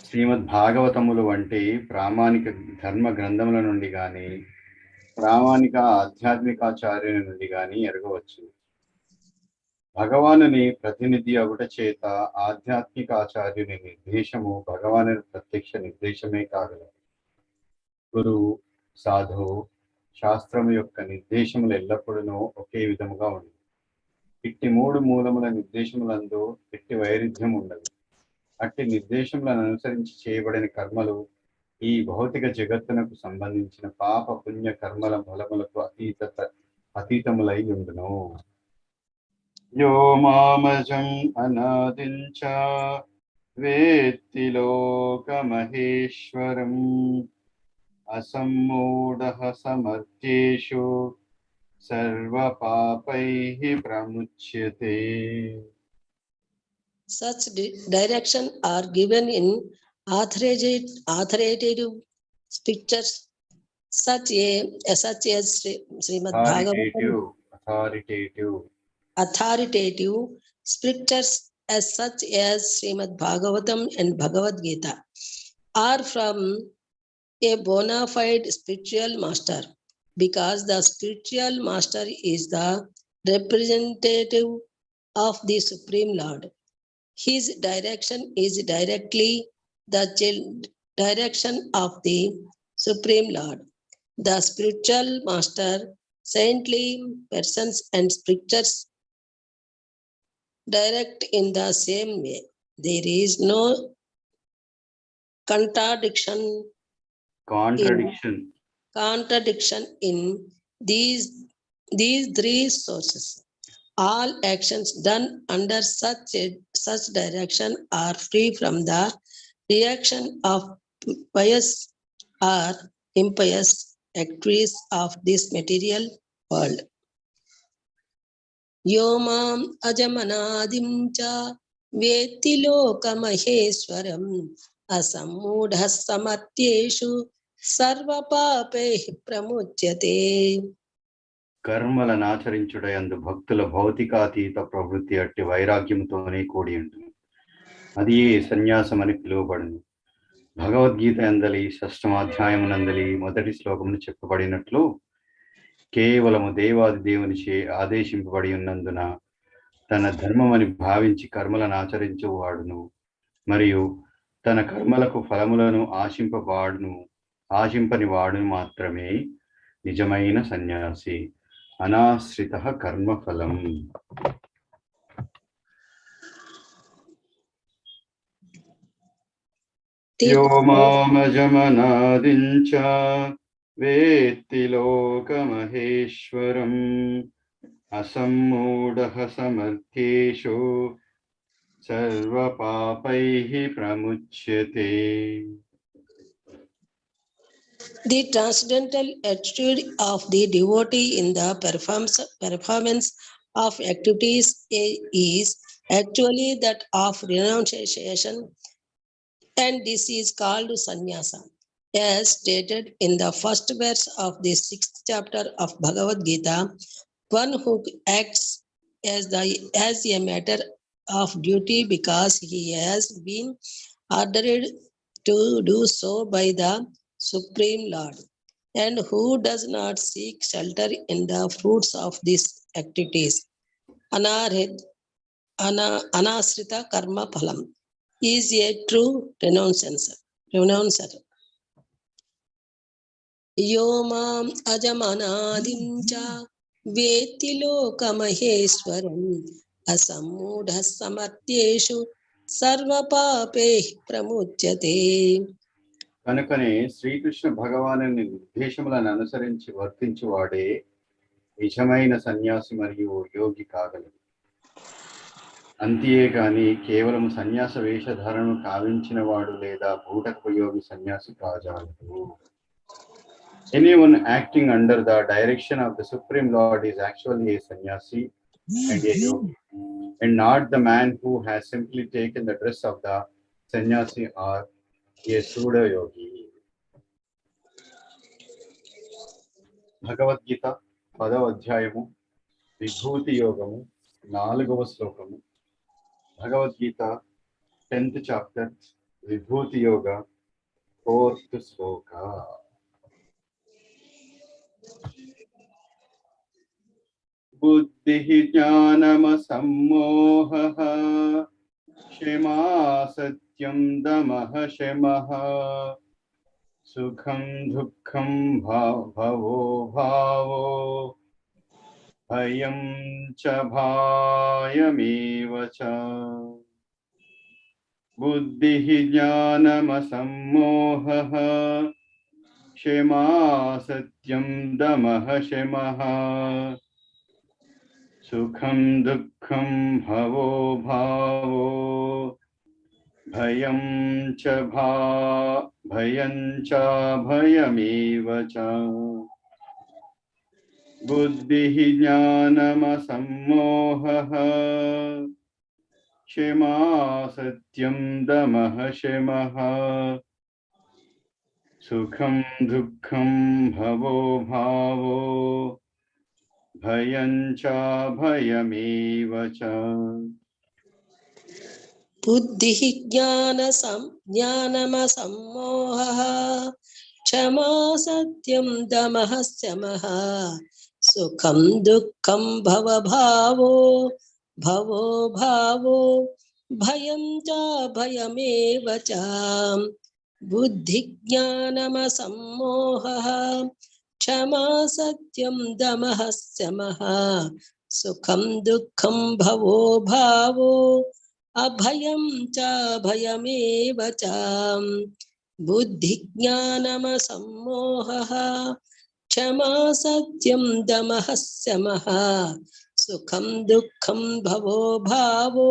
Speaker 1: శ్రీమద్భాగవతములు వంటి ప్రామాణిక ధర్మ గ్రంథముల నుండి గాని ప్రామాణిక ఆధ్యాత్మికాచార్యుని నుండి గాని ఎరగవచ్చు. భగవానుని ప్రతినిధి అగుట చేత ఆధ్యాత్మిక ఆచార్యుని నిర్దేశము భగవాను ప్రత్యక్ష నిర్దేశమే కాగలదు. గురువు, సాధువు, శాస్త్రము యొక్క నిర్దేశములు ఎల్లప్పుడూ ఒకే విధముగా ఉండదు. ఇట్టి మూడు మూలముల నిర్దేశములందు ఎట్టి వైరుధ్యం ఉండదు. అట్టి నిర్దేశములను అనుసరించి చేయబడిన కర్మలు ఈ భౌతిక జగత్తునకు సంబంధించిన పాప పుణ్య కర్మల మూలములకు అతీతములై ఉండును. యో మామజం అనాదించ వేత్తి లోకమహేశ్వరం అసమ్మూఢః సమర్థ్యేషు సర్వపాపైః ప్రముచ్యతే.
Speaker 2: Such direction are given in authoritative scriptures such as śrī-bhagavān. Authoritative scriptures such as Srimad-Bhagavatam and Bhagavad Gita are from a bona fide spiritual master, because the spiritual master is the representative of the Supreme Lord. His direction is directly the direction of the Supreme Lord. The spiritual master, saintly persons and scriptures direct in the same way. There is no contradiction in these three sources. All actions done under such direction are free from the reaction of pious or impious activities of this material world. Yo mam ajamanadim cha veti loka maheswaram asammudhas samartyeshu sarva papehi pramuchyate.
Speaker 1: కర్మలను ఆచరించుటయందు భక్తుల భౌతికాతీత ప్రవృత్తి అట్టి వైరాగ్యముతోనే కూడి ఉంటుంది. అది ఏ సన్యాసం అని పిలువబడును. భగవద్గీత యందలి 6వ అధ్యాయమునందలి మొదటి శ్లోకమును చెప్పబడినట్లు కేవలము దేవాది దేవునిచే ఆదేశింపబడి ఉన్నందున తన ధర్మమని భావించి కర్మలను ఆచరించువాడును మరియు తన కర్మలకు ఫలములను ఆశింపని వాడును మాత్రమే నిజమైన సన్యాసి. అనాశ్రితః కర్మఫలం. యో మామజమనాదించ వేత్తి లోకమహేశ్వరం అసమ్మూఢః సమర్థ్యేషు సర్వపాపైః ప్రముచ్యతే.
Speaker 2: The transcendental attitude of the devotee in the performance of activities is actually that of renunciation, and this is called sannyasa. As stated in the first verse of the 6th chapter of Bhagavad Gita, one who acts as a matter of duty because he has been ordered to do so by the Supreme Lord, and who does not seek shelter in the fruits of these activities, anasrita karma phalam, is a true renouncier. Yo mam ajamanadim cha veti loka maheswaram asammudhas samartyeshu sarva papehi pramuchyate.
Speaker 1: కనుకనే శ్రీకృష్ణ భగవాను నిర్దేశములను అనుసరించి వర్తించువాడే నిజమైన సన్యాసి మరియు యోగి కాగలడు. అంతియే గాని కేవలం సన్యాస వేషధారణను కావించిన వాడు లేదా భూటకయోగి సన్యాసి కాజాలడు. Anyone acting under the direction of the Supreme Lord is actually a sannyasi and a yogi, and not the man who has simply taken the dress of the sannyasi or a pseudo yogi. Bhagavad Gita 10వ అధ్యాయము విభూతి యోగము 4వ శ్లోకము. Bhagavad Gita 10th chapter విభూతి యోగ 4th శ్లోక. బుద్ధిః జ్ఞానమసమ్మోహః క్షమా సత్యం దమః శమః సుఖం దుఃఖం భవో భావో భయం చ భయమేవ చ. బుద్ధిః జ్ఞానమసమ్మోహః క్షమా సత్యం దమః శమః సుఖం దుఃఖం భవో భావో భయం చ భయమేవ చ. బుద్ధిః జ్ఞానమసమ్మోహః క్షమా సత్యం దమః శమః సుఖం దుఃఖం భవో భావో భయం చ భయమేవ చ.
Speaker 2: బుద్ధిః జ్ఞానమసమ్మోహః క్షమా సత్యం దమః శమః సుఖం దుఃఖం భవో భావో భయం చ భయమేవ చ. బుద్ధిః జ్ఞానమసమ్మోహః క్షమా సత్యం దమః శమః సుఖం దుఃఖం భవో భావో అభయం చ భయమేవ చ. బుద్ధిః జ్ఞానమసమ్మోహః క్షమా సత్యం దమః శమః సుఖం దుఃఖం భవో భావో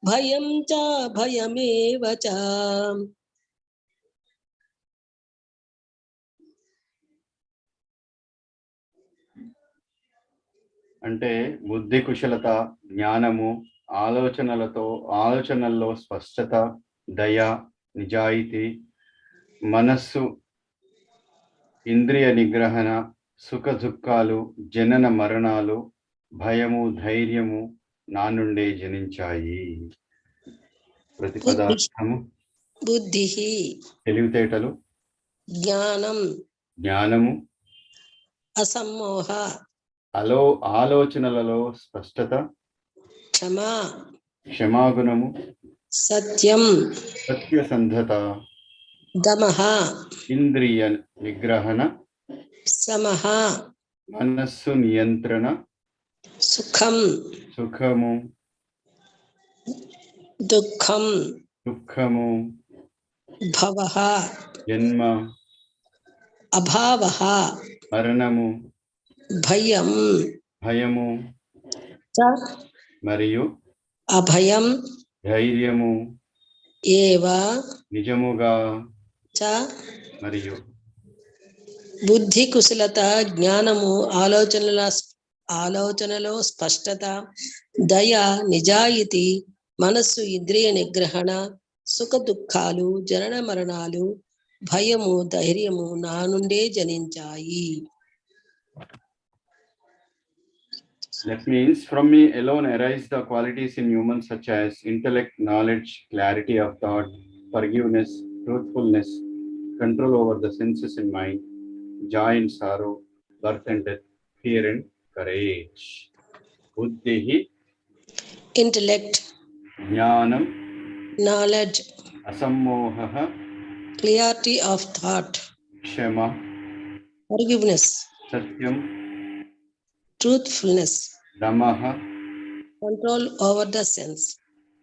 Speaker 2: భయం చ భయమేవ చ.
Speaker 1: అంటే బుద్ధి కుశలత, జ్ఞానము, ఆలోచనల్లో స్పష్టత, దయ, నిజాయితీ, మనస్సు, ఇంద్రియ నిగ్రహణ, సుఖ దుఃఖాలు, జనన మరణాలు, భయము, ధైర్యము నా నుండే జనించాయి. ప్రతిపదార్థము
Speaker 2: బుద్ధిః
Speaker 1: తెలివితేటలు, జ్ఞానము,
Speaker 2: అసమ్మోహ
Speaker 1: ఆలోచనలలో స్పష్టత, క్షమాగుణము, సత్యసంధత,
Speaker 2: దమః
Speaker 1: ఇంద్రియ నిగ్రహణ, మనస్సు నియంత్రణ, సుఖము, దుఃఖము,
Speaker 2: భవః
Speaker 1: జన్మ,
Speaker 2: అభావః
Speaker 1: మరణము, భయము మరియు
Speaker 2: అభయం
Speaker 1: ధైర్యము
Speaker 2: ఏవ
Speaker 1: నిజముగా
Speaker 2: చ.
Speaker 1: మరియు
Speaker 2: బుద్ధి కుశలత, జ్ఞానము, ఆలోచనలో స్పష్టత, దయ, నిజాయితీ, మనస్సు, ఇంద్రియ నిగ్రహణ, సుఖ దుఃఖాలు, జనన మరణాలు, భయము, ధైర్యము నా నుండే జనించాయి.
Speaker 1: That means from me alone arise the qualities in humans such as intellect, knowledge, clarity of thought, forgiveness, truthfulness, control over the senses and mind, joy and sorrow, birth and death, fear and courage. Buddhihi
Speaker 2: Intellect,
Speaker 1: jnanam,
Speaker 2: knowledge,
Speaker 1: asammohaha,
Speaker 2: clarity of thought,
Speaker 1: kshama,
Speaker 2: forgiveness,
Speaker 1: satyam,
Speaker 2: truthfulness,
Speaker 1: damaha,
Speaker 2: control over the sense,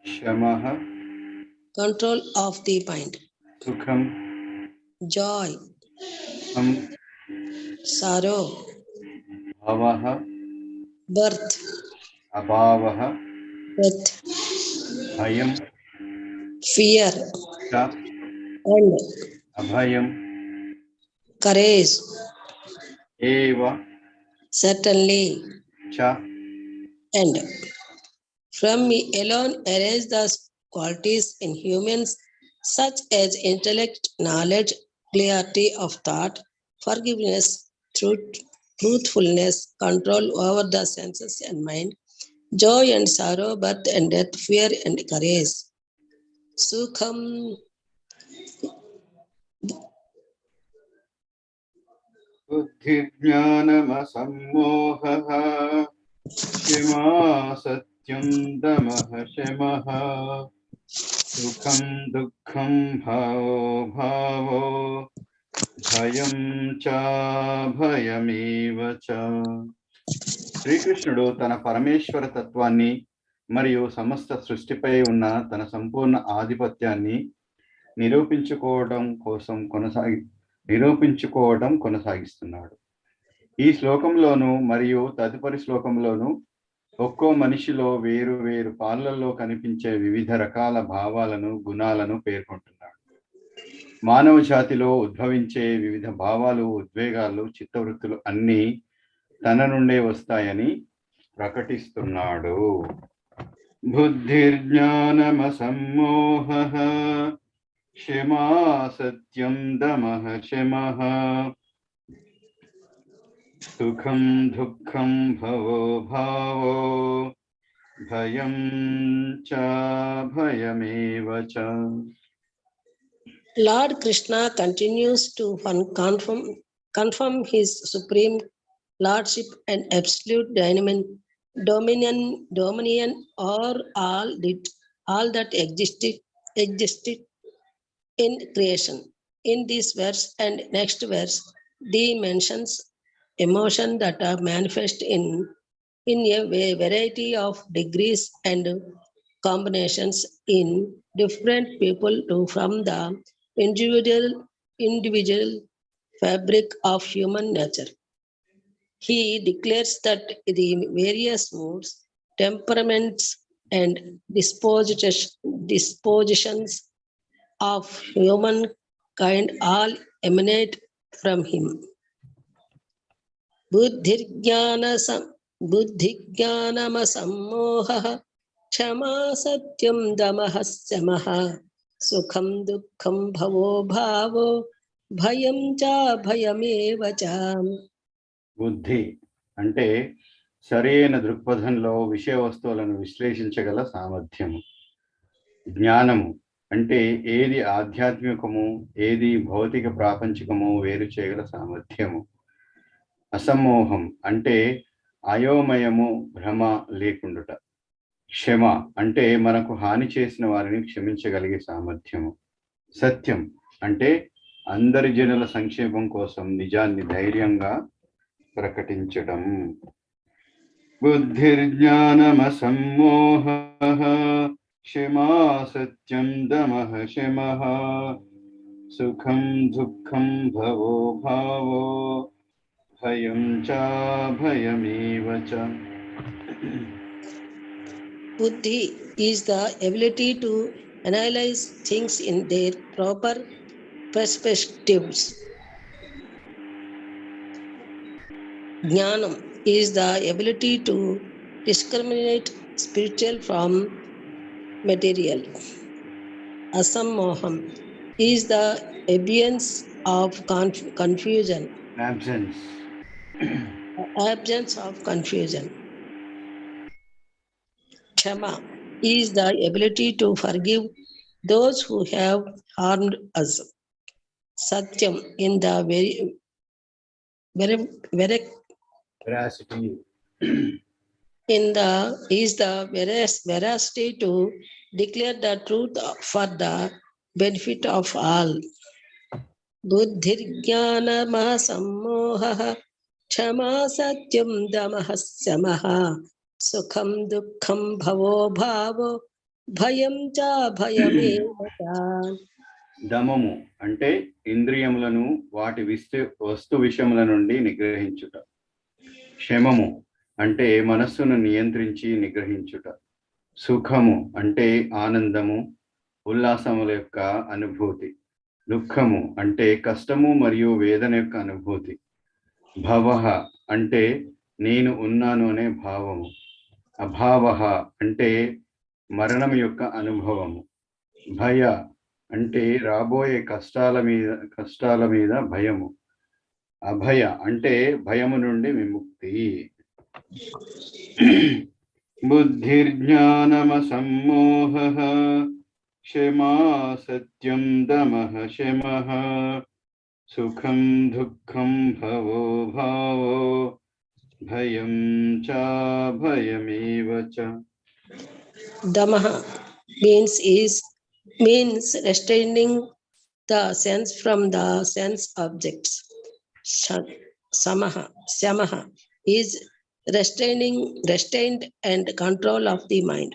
Speaker 1: shamaha,
Speaker 2: control of the mind,
Speaker 1: sukham,
Speaker 2: joy, sorrow,
Speaker 1: bhavaha,
Speaker 2: birth,
Speaker 1: abhavaha,
Speaker 2: death,
Speaker 1: భయం
Speaker 2: fear,
Speaker 1: చ
Speaker 2: and
Speaker 1: Abhayam
Speaker 2: courage,
Speaker 1: ఏవ
Speaker 2: certainly,
Speaker 1: చ
Speaker 2: and from me alone arise the qualities in humans such as intellect, knowledge, clarity of thought, forgiveness, truthfulness, control over the senses and mind, joy and sorrow, birth and death, fear and courage. Sukham
Speaker 1: బుద్ధిర్జ్ఞానమసమ్మోహః క్షమా సత్యం దమః శమః సుఖం దుఃఖం భావో భావో భయం చ భయమేవ చ. శ్రీకృష్ణుడు తన పరమేశ్వర తత్వాన్ని మరియు సమస్త సృష్టిపై ఉన్న తన సంపూర్ణ ఆధిపత్యాన్ని నిరూపించుకోవడం కొనసాగిస్తున్నాడు. ఈ శ్లోకంలోను మరియు తదుపరి శ్లోకంలోను ఒక్కో మనిషిలో వేరు వేరు పాలల్లో కనిపించే వివిధ రకాల భావాలను, గుణాలను పేర్కొంటున్నాడు. మానవ జాతిలో ఉద్భవించే వివిధ భావాలు, ఉద్వేగాలు, చిత్తవృత్తులు అన్నీ తన నుండే వస్తాయని ప్రకటిస్తున్నాడు. బుద్ధిర్జ్ఞానమసమ్మోహః క్షమా సత్యం దమః శమః సుఖం దుఃఖం భవో భావో భయం చ భయమేవ చ.
Speaker 2: Lord Krishna continues to confirm his supreme lordship and absolute dominion over all that existed in creation. In this verse and next verse, he mentions emotions that are manifest in a variety of degrees and combinations in different people from the individual fabric of human nature. He declares that the various moods, temperaments, and dispositions of humankind all emanate from him. Buddhi-jnana-sammoha kshama satyam damah samah sukham dukkham bhavo bhavo bhayam cha bhayameva cha.
Speaker 1: బుద్ధి అంటే సరైన దృక్పథంలో విషయ వస్తువులను విశ్లేషించగల సామర్థ్యము. జ్ఞానము అంటే ఏది ఆధ్యాత్మికము, ఏది భౌతిక ప్రాపంచికము వేరు చేయగల సామర్థ్యము. అసమ్మోహం అంటే అయోమయము, భ్రమ లేకుండుట. క్షమ అంటే మనకు హాని చేసిన వారిని క్షమించగలిగే సామర్థ్యము. సత్యం అంటే అందరి జనుల సంక్షేమం కోసం నిజాన్ని ధైర్యంగా ప్రకటించడం. బుద్ధిర్జ్ఞానమసమ్మోహః క్షమా సత్యం దమః శమః సుఖం దుఃఖం భవో భావో భయం చ భయమేవ చ.
Speaker 2: Buddhi is the ability to analyze things in their proper perspectives. Jnanam is the ability to discriminate spiritual from material. Asammoham is the absence of confusion. Absence of confusion. Kshama is the ability to forgive those who have harmed us. Satyam in the
Speaker 1: veracity
Speaker 2: is the veracity to declare the truth for the benefit of all. Buddhir-jnana-sammoha kshama satyam damah samah sukham dukkham bhavo bhavo bhayam cha bhayameva cha.
Speaker 1: దమము అంటే ఇంద్రియములను వాటి వస్తు విషయముల నుండి నిగ్రహించుట. క్షమము అంటే మనస్సును నియంత్రించి నిగ్రహించుట. సుఖము అంటే ఆనందము, ఉల్లాసముల యొక్క అనుభూతి. దుఃఖము అంటే కష్టము మరియు వేదన యొక్క అనుభూతి. భవః అంటే నేను ఉన్నాను అనే భావము. అభావః అంటే మరణం యొక్క అనుభవము. భయ అంటే రాబోయే కష్టాల మీద భయము. అభయ అంటే భయము నుండి విముక్తి. బుద్ధిర్జ్ఞానమసమ్మోహః క్షమా సత్యం దమః శమః సుఖం దుఃఖం భవో భావో భయం చ భయమేవ చ.
Speaker 2: Damaha means restraining the sense from the sense objects. Shamaha is restrained and control of the mind.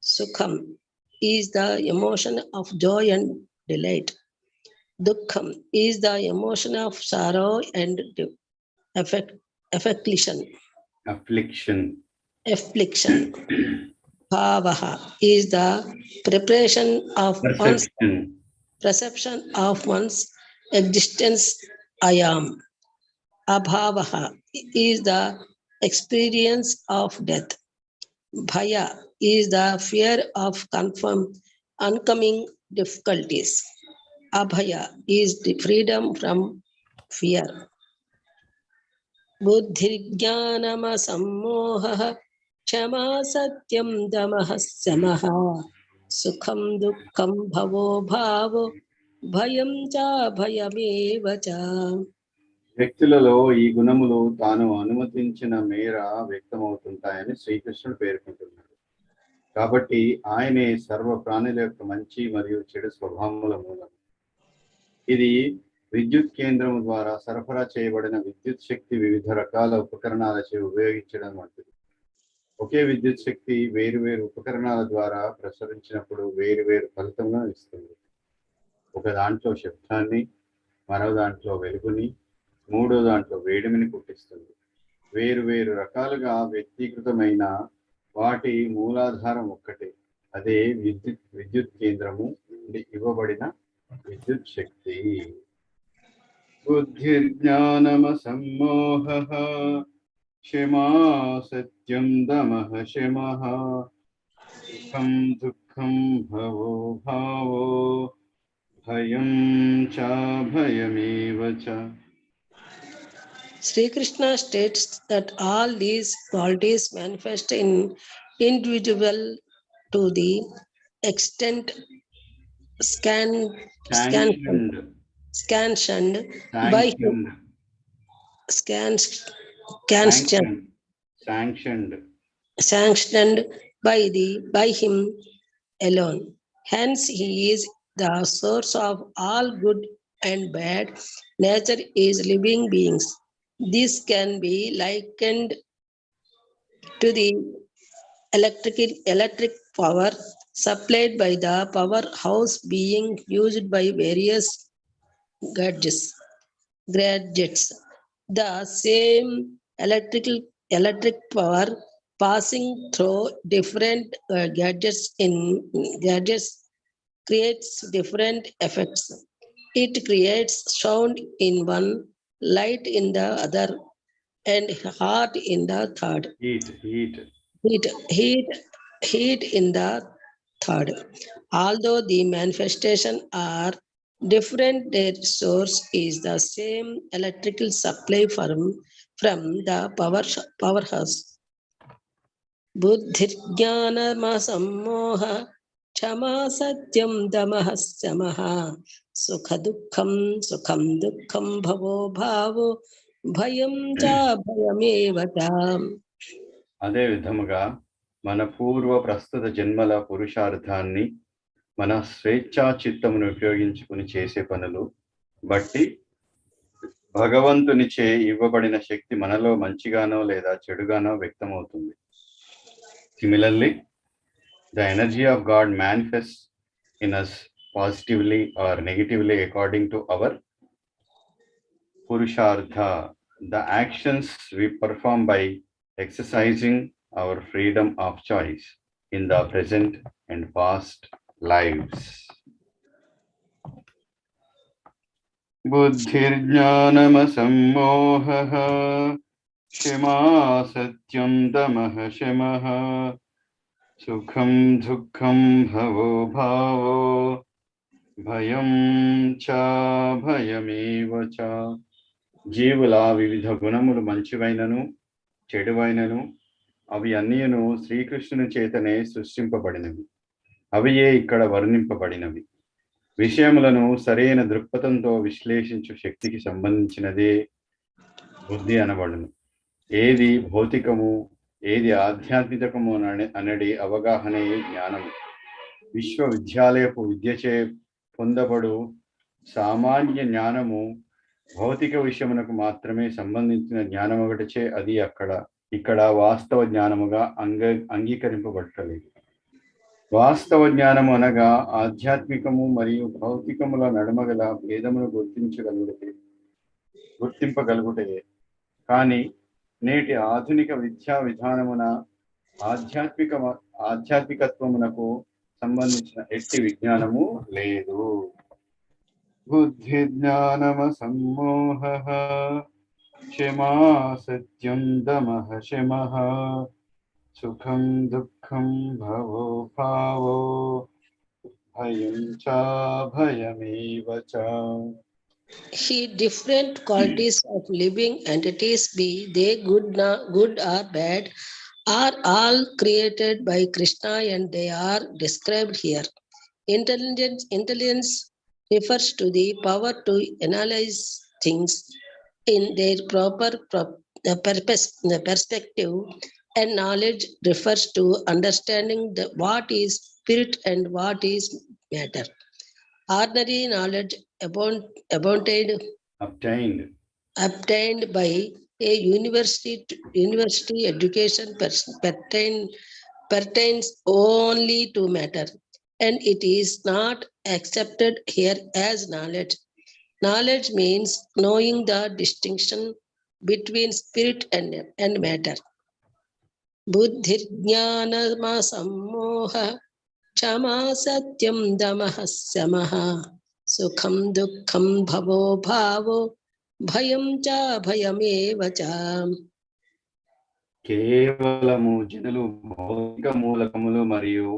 Speaker 2: Sukham is the emotion of joy and delight. Dukkham is the emotion of sorrow and affliction. Bhavaha is the perception of one's existence. I am. Abhavaha is the experience of death. Bhaya is the fear of oncoming difficulties. Abhaya is the freedom from fear. Buddhirjnanamasammohah Kshama satyam damah samaha sukham dukkham bhavo bhavo bhayam cha bhayameva cha.
Speaker 1: వ్యక్తులలో ఈ గుణములు తాను అనుమతించిన మేర వ్యక్తమవుతుంటాయని శ్రీకృష్ణుడు పేర్కొంటున్నాడు. కాబట్టి ఆయనే సర్వ ప్రాణుల యొక్క మంచి మరియు చెడు స్వభావముల మూలం. ఇది విద్యుత్ కేంద్రము ద్వారా సరఫరా చేయబడిన విద్యుత్ శక్తి వివిధ రకాల ఉపకరణాలచే ఉపయోగించడం వంటిది. ఒకే విద్యుత్ శక్తి వేరువేరు ఉపకరణాల ద్వారా ప్రసరించినప్పుడు వేరువేరు ఫలితంగా ఇస్తుంది. ఒక దాంట్లో శబ్దాన్ని, మరో దాంట్లో వెలుగుని, మూడో దాంట్లో వేడిమిని పుట్టిస్తుంది. వేరువేరు రకాలుగా వ్యక్తీకృతమైన వాటి మూలాధారం ఒక్కటే. అదే విద్యుత్ కేంద్రము నుండి ఇవ్వబడిన విద్యుత్ శక్తి. బుద్ధిర్జ్ఞానమసమ్మోహః క్షమా సత్యం దమః శమః సుఖం దుఃఖం భవో భావో భయం చ భయమేవ చ.
Speaker 2: Sri Krishna states that all these qualities manifest in individual to the extent sanctioned by him. Sanctioned by him alone. Hence, he is the source of all good and bad nature is living beings. This can be likened to the electric power supplied by the powerhouse being used by various gadgets. The same electric power passing through different gadgets creates different effects. It creates sound in one, light in the other, and heat in the third. Heat in the third. Although the manifestation are different, their source is the same electrical supply from the powerhouse. Buddhirjnanamasammoha Kshama satyam damah samaha sukham dukham bhavo bhavo భయం చ భయమేవ చ.
Speaker 1: అదే విధముగా మన పూర్వ ప్రస్తుత జన్మల పురుషార్థాన్ని మన స్వేచ్ఛా చిత్తమును ఉపయోగించుకుని చేసే పనులు బట్టి భగవంతునిచే ఇవ్వబడిన శక్తి మనలో మంచిగానో లేదా చెడుగానో వ్యక్తమవుతుంది. Similarly, the energy of God manifests in us positively or negatively according to our Purushartha, the actions we perform by exercising our freedom of choice. in the present and past lives. Buddhirjnanamasammohah Shima satyam damah shimah Sukham dukkham bhavo bhavo Bhayam cha bhayameva cha. జీవుల వివిధ గుణములు మంచివైనను చెడువైనను అవి అన్నీను శ్రీకృష్ణుని చేతనే సృష్టింపబడినవి. అవియే ఇక్కడ వర్ణింపబడినవి. విషయములను సరైన దృక్పథంతో విశ్లేషించు శక్తికి సంబంధించినదే బుద్ధి అనబడును. ఏది భౌతికము ఏది ఆధ్యాత్మికము అనడి అవగాహనే జ్ఞానము. విశ్వవిద్యాలయపు విద్యచే పొందబడు సామాన్య జ్ఞానము భౌతిక విషయమునకు మాత్రమే సంబంధించిన జ్ఞానం ఒకటిచే అది ఇక్కడ వాస్తవ జ్ఞానముగా అంగీకరింపబడలేదు. వాస్తవ జ్ఞానము అనగా ఆధ్యాత్మికము మరియు భౌతికముల నడుమగల భేదమును గుర్తింపగలుగుటే. కానీ నేటి ఆధునిక విద్యా విధానమున ఆధ్యాత్మికత్వమునకు సంబంధించిన ఎట్టి విజ్ఞానము లేదు. బుద్ధిజ్ఞానమసమ్మోహః క్షమా సత్యం దమః శమః సుఖం దుఃఖం భవో భావో భయం చ భయమేవ చ.
Speaker 2: Different qualities of living entities, be they good or bad, are all created by Krishna and they are described here. Intelligence refers to the power to analyze things in their proper perspective, and knowledge refers to understanding what is spirit and what is matter. Ordinary knowledge obtained by a university education pertains only to matter, and it is not accepted here as knowledge. Knowledge means knowing the distinction between spirit and matter. Buddhirjnanamasammoha Chama satyam damah samah sukham dukkham bhavo bhavo bhayam cha bhayameva cha.
Speaker 1: కేవలము జనులు భౌతిక మూలకములు మరియు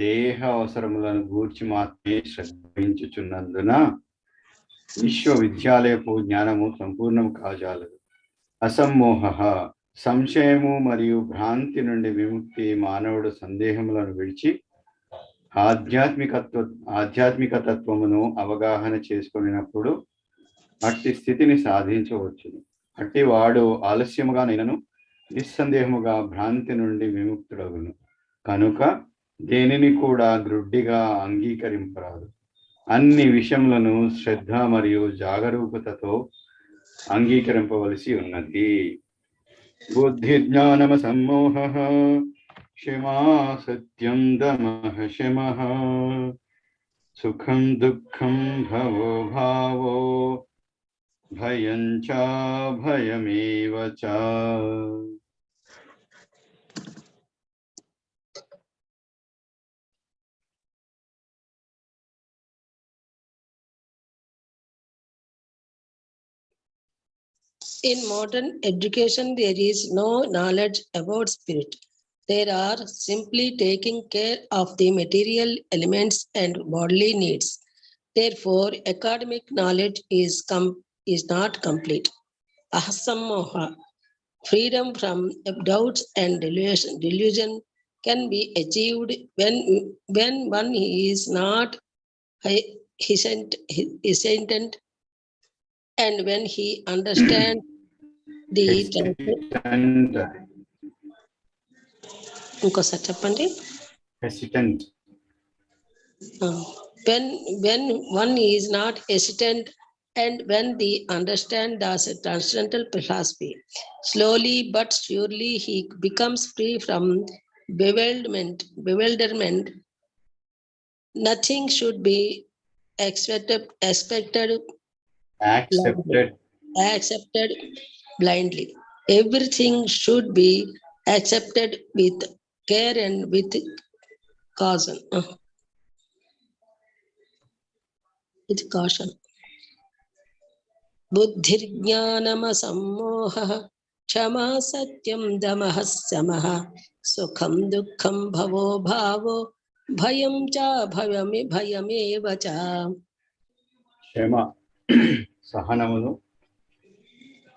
Speaker 1: దేహ అవసరములను గూర్చి మాత్రమే శ్రద్ధించుచున్నందున విశ్వవిద్యాలయపు జ్ఞానము సంపూర్ణం కాజాలదు. అసమ్మోహ సంశయము మరియు భ్రాంతి నుండి విముక్తి మానవుడు సందేహములను విడిచి ఆధ్యాత్మిక తత్వమును అవగాహన చేసుకున్నప్పుడు అట్టి స్థితిని సాధించవచ్చును. అట్టి వాడు ఆలస్యముగా నైనను నిస్సందేహముగా భ్రాంతి నుండి విముక్తుడగును. కనుక దేనిని కూడా గ్రుడ్డిగా అంగీకరింపరాదు. అన్ని విషయములను శ్రద్ధ మరియు జాగరూకతతో అంగీకరింపవలసి ఉన్నది. బుద్ధిజ్ఞానమసమ్మోహః క్షమా సత్యం దమః శమః సుఖం దుఃఖం భవో భావో భయం చ భయమేవ చ.
Speaker 2: In modern education, there is no knowledge about spirit. There are simply taking care of the material elements and bodily needs. Therefore, academic knowledge is not complete. Ahasammoha, freedom from doubts and delusion, can be achieved when one is not hesitant and when he understands the ఇంకోసారి చెప్పండి.
Speaker 1: Hesitant.
Speaker 2: When one is not hesitant and when they understand the transcendental philosophy, slowly but surely he becomes free from bewilderment. Nothing should be accepted blindly. Everything should be accepted with care and with caution. With caution. Buddhirjnanamasammoha Kshama satyam damah samah Sukham dukkham bhavo bhavo Bhayam cha bhayame vacha.
Speaker 1: క్షమ సహనమును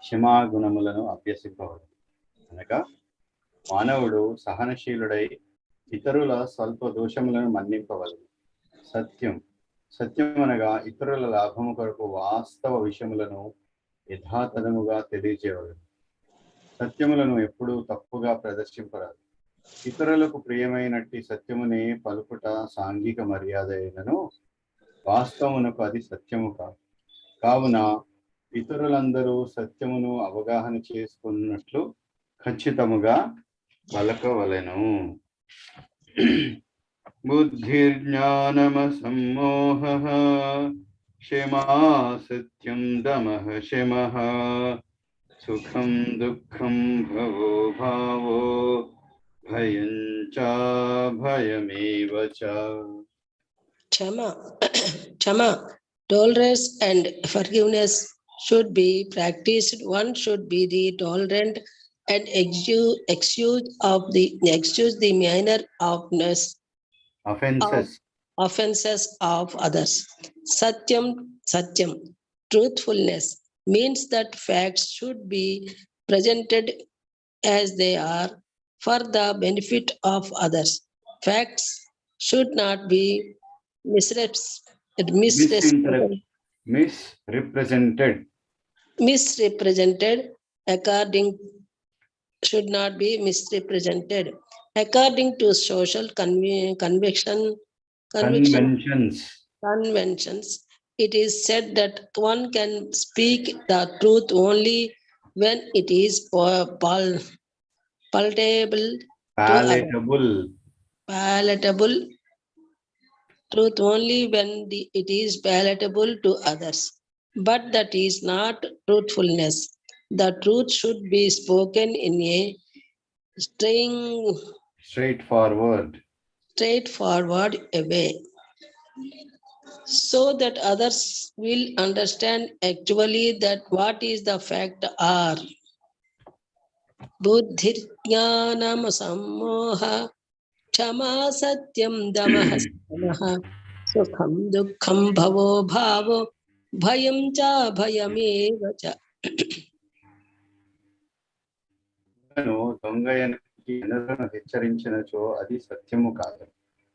Speaker 1: క్షమాగుణములను అభ్యసింపవలెను. అనగా మానవుడు సహనశీలుడై ఇతరుల స్వల్ప దోషములను మన్నింపవలెను. సత్యం అనగా ఇతరుల లాభము కొరకు వాస్తవ విషయములను యథాతథముగా తెలియజేయవలెను. సత్యములను ఎప్పుడూ తప్పుగా ప్రదర్శింపరాదు. ఇతరులకు ప్రియమైనట్టి సత్యమునే పలుకుట సాంఘిక మర్యాద అయినను వాస్తవమునకు అది సత్యము కాదు. కావున ఇతరులందరూ సత్యమును అవగాహన చేసుకున్నట్లు ఖచ్చితముగా పలకవలెను. బుద్ధిర్జ్ఞానమసమ్మోహః క్షమా సత్యం దమః శమః సుఖం దుఃఖం భవో భావో భయం చ భయమేవ చ.
Speaker 2: Kshama, tolerance and forgiveness should be practiced. One should be the tolerant and excuse the minor offenses of others. Satyam, truthfulness means that facts should be presented as they are for the benefit of others. Facts should not be misrepresented should not be misrepresented according to social conventions. It is said that one can speak the truth only when it is palatable truth only when it is palatable to others. But that is not truthfulness. The truth should be spoken in a straightforward way, so that others will understand actually that what is the fact are. Buddhirjnanam sammoha Kshama satyam damah samah Sukham dukkham bhavo bhavo Bhayam cha bhayameva cha.
Speaker 1: హెచ్చరించినచో అది సత్యము కాదు.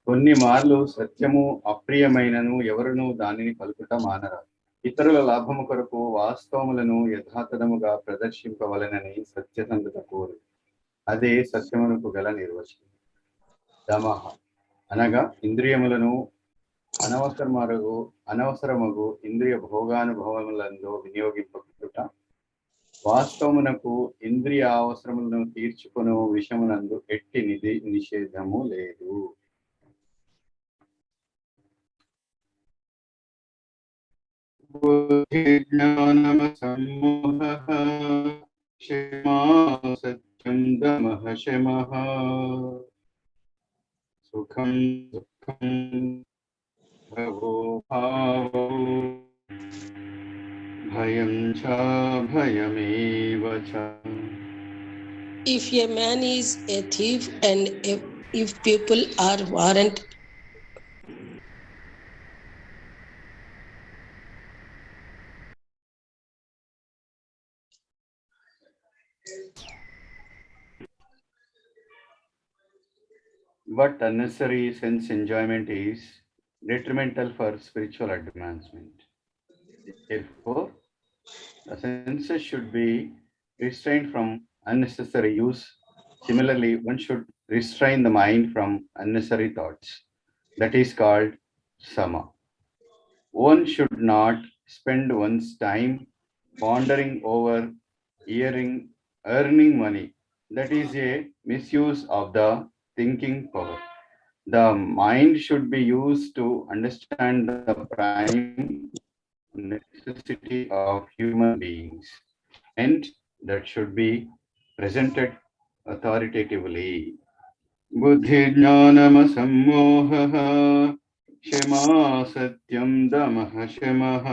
Speaker 1: కొన్ని మార్లు సత్యము అప్రియమైనను ఎవరునూ దానిని పలుకుట మానరాదు. ఇతరుల లాభము కొరకు వాస్తవములను యథాతథముగా ప్రదర్శింపవలెనని సత్యసంధత కోరు. అదే సత్యమునకు గల నిర్వచనం. దమః అనగా ఇంద్రియములను అనవసరమగు ఇంద్రియ భోగానుభవములలో వినియోగింపకుట. వాస్తవమునకు ఇంద్రియ అవసరములను తీర్చుకొను విషయమునందు ఎట్టి నిషేధము లేదు. బుద్ధిర్జ్ఞానమసమ్మోహః క్షమా సత్యం దమః శమః సుఖం దుఃఖం భవో భావో భయం చ భయమేవ చ.
Speaker 2: If a man is a thief and if people are warrant
Speaker 1: But unnecessary sense enjoyment is detrimental for spiritual advancement. Therefore, the senses should be restrained from unnecessary use. Similarly, one should restrain the mind from unnecessary thoughts. That is called sama. One should not spend one's time pondering over earning money. That is a misuse of the thinking power. The mind should be used to understand the prime necessity of human beings, and that should be presented authoritatively. बुद्धिर्ज्ञानमसम्मोहः क्षमा सत्यं दमः शमः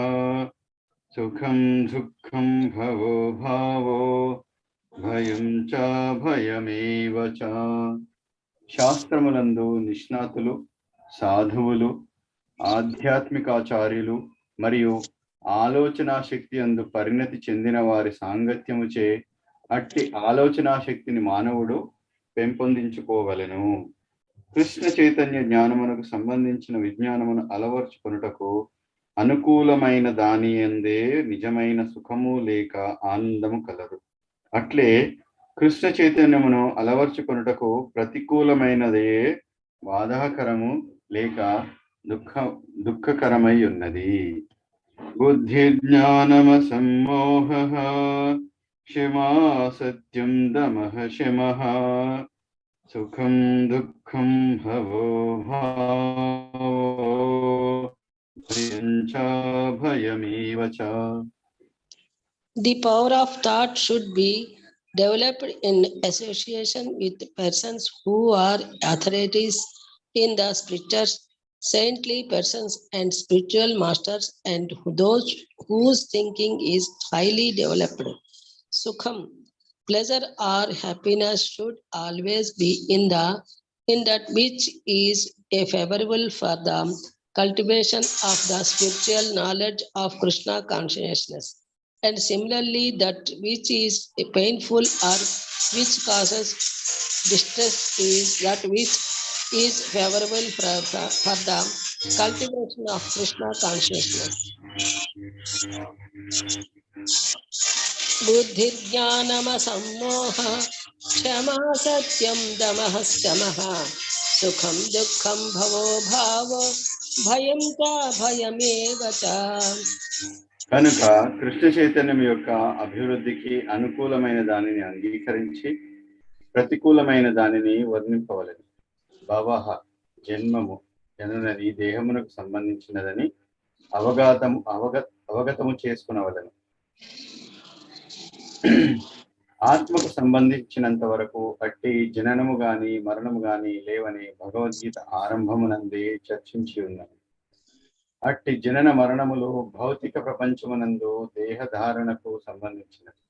Speaker 1: सुखं दुःखं भवो भावो భయం చ భయమేవ చ. శాస్త్రములందు నిష్ణాతులు, సాధువులు, ఆధ్యాత్మికాచార్యులు మరియు ఆలోచనా శక్తి అందు పరిణతి చెందిన వారి సాంగత్యముచే అట్టి ఆలోచనా శక్తిని మానవుడు పెంపొందించుకోవలెను. కృష్ణ చైతన్య జ్ఞానమునకు సంబంధించిన విజ్ఞానమును అలవర్చుకొనుటకు అనుకూలమైన దాని యందే నిజమైన సుఖము లేక ఆనందము కలదు. అట్లే కృష్ణ చైతన్యమును అలవర్చుకొనుటకు ప్రతికూలమైనదే బాధాకరము లేక దుఃఖకరమై ఉన్నది. బుద్ధిర్జ్ఞానమసమ్మోహః క్షమా సత్యం దమః శమః సుఖం దుఃఖం భవో భావో భయం చ భయమేవ చ.
Speaker 2: The power of thought should be developed in association with persons who are authorities in the scriptures, saintly persons and spiritual masters, and those whose thinking is highly developed. Sukham, pleasure or happiness should always be in that which is favorable for the cultivation of the spiritual knowledge of Krishna consciousness. And similarly, that which is painful or which causes distress is that which is favorable for the cultivation of Krishna consciousness. Buddhirjnanasammoha kshama satyam damah samaha sukham dukkham bhavo bhavo bhayam cha bhayameva cha.
Speaker 1: కనుక కృష్ణ చైతన్యం యొక్క అభివృద్ధికి అనుకూలమైన దానిని అంగీకరించి ప్రతికూలమైన దానిని వర్ణింపవలెను. భవః జన్మము జననని దేహమునకు సంబంధించినదని అవగతము చేసుకునవలెను. ఆత్మకు సంబంధించినంత వరకు అట్టి జననము గాని మరణము గాని లేవని భగవద్గీత ఆరంభమునందే చర్చించి ఉన్నది. అట్టి జనన మరణములు భౌతిక ప్రపంచమునందు దేహధారణకు సంబంధించినది.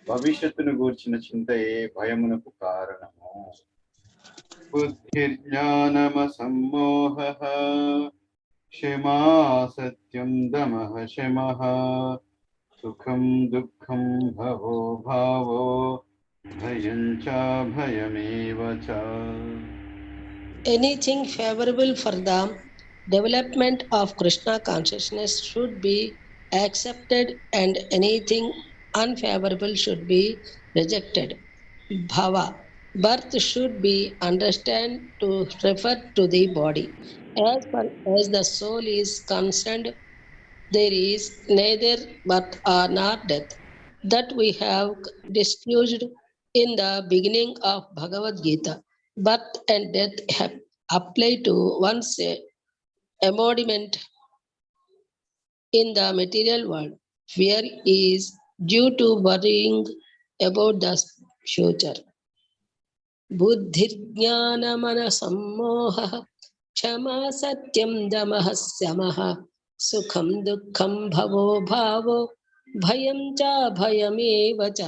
Speaker 1: భవిష్యత్తును గూర్చిన చింతయే భయమునకు కారణము. బుద్ధిర్జ్ఞానమసమ్మోహః క్షమా సత్యం దమః శమః సుఖం దుఃఖం భవో భావో భయం చ భయమేవ చ.
Speaker 2: Anything favorable for the development of Krishna consciousness should be accepted and anything unfavorable should be rejected. Bhava, birth should be understood to refer to the body. As far as the soul is concerned, there is neither birth nor death. That we have discussed in the beginning of Bhagavad Gita. Birth and death apply to one's embodiment in the material world. Fear is due to worrying about the future. Buddhirjnanasammoha kshama satyam damah samaha sukham dukkham bhavo bhavo భయం చ భయమేవ చ.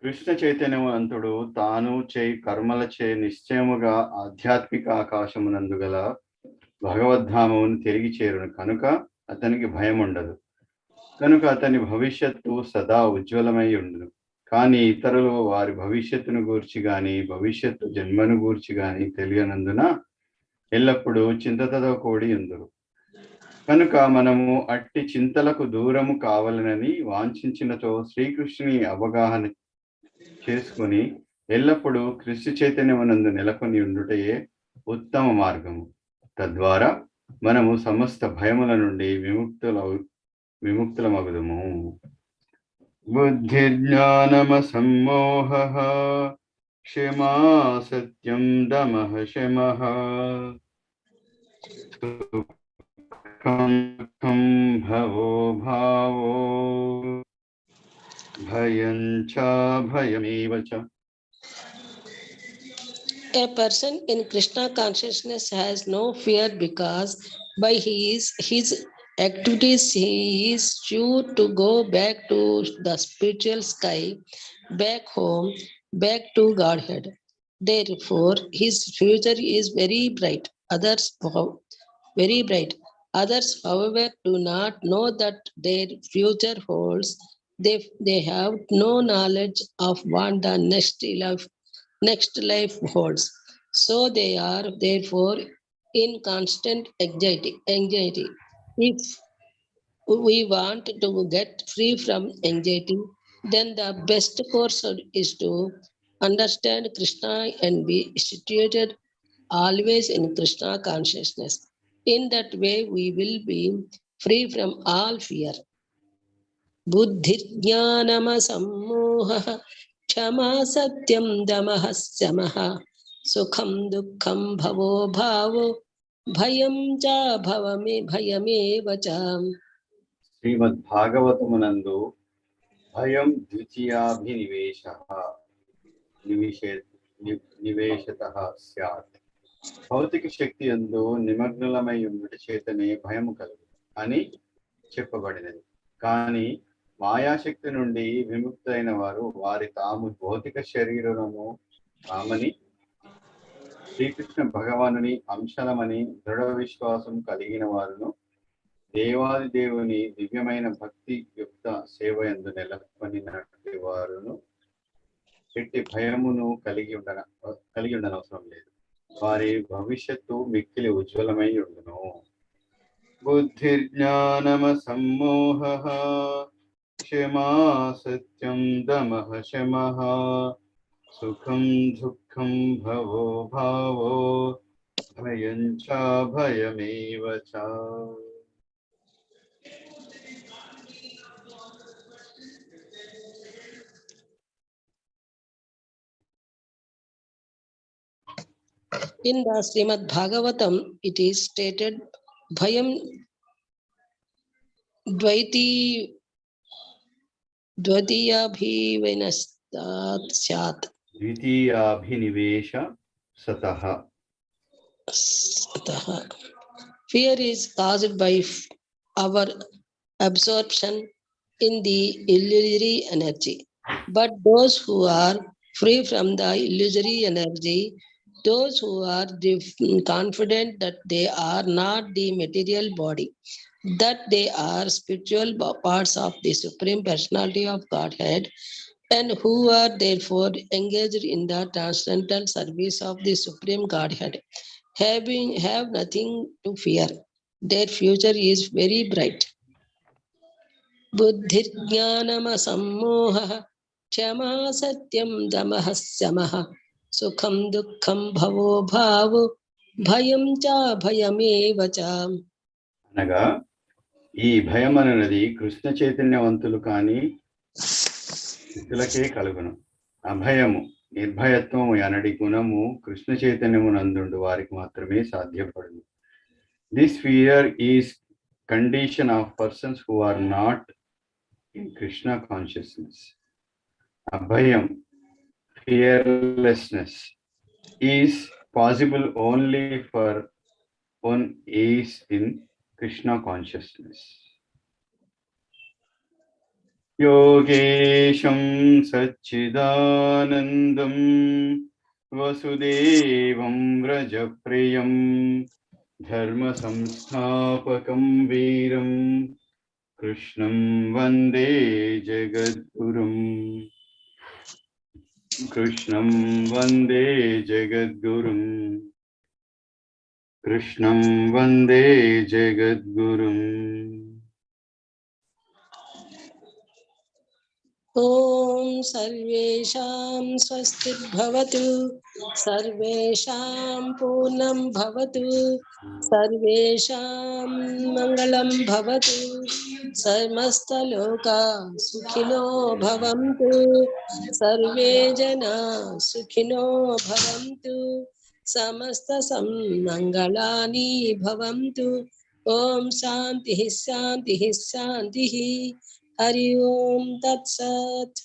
Speaker 1: కృష్ణ చైతన్యవంతుడు తాను చేయి కర్మలచే నిశ్చయముగా ఆధ్యాత్మిక ఆకాశమునందు గల భగవద్ధామమును తిరిగి చేరును కనుక అతనికి భయం ఉండదు. కనుక అతని భవిష్యత్తు సదా ఉజ్వలమై ఉండును. కానీ ఇతరులు వారి భవిష్యత్తును గూర్చి గాని భవిష్యత్తు జన్మను గూర్చి గాని తెలియనందున ఎల్లప్పుడూ చింతతో కూడి ఉందురు. కనుక మనము అట్టి చింతలకు దూరము కావాలనని వాంఛించినతో శ్రీకృష్ణుని అవగాహన చేసుకుని ఎల్లప్పుడూ కృష్ణ చైతన్యమునందు నెలకొని ఉండుటయే ఉత్తమ మార్గము. తద్వారా మనము సమస్త భయముల నుండి విముక్తులమగుదుము. బుద్ధిర్జ్ఞానమసమ్మోహః క్షమా సత్యం దమః శమః సుఖం భవో భావో భయం చ భయమేవ చ.
Speaker 2: A person in Krishna consciousness has no fear because by his activities he is sure to go back to the spiritual sky, back home, back to Godhead. Therefore, his future is very bright. Very bright. Others, however, do not know that their future holds. They have no knowledge of what the next life holds. So they are therefore in constant anxiety. If we want to get free from anxiety, then the best course is to understand Krishna and be situated always in Krishna consciousness. In that way, we will be free from all fear. बुद्धिर्ज्ञानमसम्मोहः क्षमा सत्यं दमः शमः सुखं दुःखं भवो भावो भयं च भयमेव च.
Speaker 1: శ్రీమద్భాగవతమునందు భయం ద్వితీయాభినివేశః నివేశతః స్యాత్. భౌతిక శక్తి యందు నిమగ్నమై ఉండుట చేతనే భయము కలుగు అని చెప్పబడినది. కానీ మాయాశక్తి నుండి విముక్తైన వారు వారి తాము భౌతిక శరీరము కామని శ్రీకృష్ణ భగవానుని అంశలమని దృఢ విశ్వాసం కలిగిన వారును దేవాది దేవుని దివ్యమైన భక్తి యుక్త సేవ యందు నెలకొనినటువంటి వారును ఎట్టి భయమును కలిగి ఉండనవసరం లేదు. వారి భవిష్యత్తు మిక్కిలి ఉజ్వలమై ఉండును. బుద్ధిర్జ్ఞానమసమ్మోహః క్షమా సత్యం దమః శమః సుఖం దుఃఖం భవో భావో భయం చ భయమేవ చ.
Speaker 2: In the Srimad Bhagavatam, it is stated, Bhayam Dvadiyabhivanastat Syat.
Speaker 1: ద్వితీయాభినివేశ సతః.
Speaker 2: Fear is caused by our absorption in the illusory energy. But those who are free from the illusory energy, those who are confident that they are not the material body, that they are spiritual parts of the Supreme Personality of Godhead, and who are therefore engaged in the transcendental service of the Supreme Godhead, have nothing to fear. Their future is very bright. बुद्धिर्ज्ञानमसम्मोहः क्षमा सत्यं दमः शमः सुखं दुःखं भवो भावो భయం చ భయమేవ చ.
Speaker 1: అనగా ఈ భయం అనేది కృష్ణ చైతన్యవంతులు కాని స్థితులకే కలుగును. అభయము నిర్భయత్వము అనడి గుణము కృష్ణ చైతన్యము నందుండు వారికి మాత్రమే సాధ్యపడును. This fear is condition of persons who are not in Krishna consciousness. Abhayam, fearlessness, is possible only for one is in Krishna consciousness. Yogesham Satchidanandam Vasudevam Vrajapriyam Dharma Samstapakam Veeram Krishnam Vande Jagadgurum. Krishnam Vande Jagadgurum. Krishnam Vande Jagadgurum.
Speaker 2: ఓం సర్వేషాం స్వస్తిర్భవతు సర్వేషాం పూర్ణం భవతు సర్వేషాం మంగళం భవతు సమస్తలోకా సుఖినో భవంతు survey జనా సుఖినో భవంతు సమస్త సన్మంగళాని భవంతు. ఓం శాంతి శాంతి శాంతి. हरि ओम तत्सत्.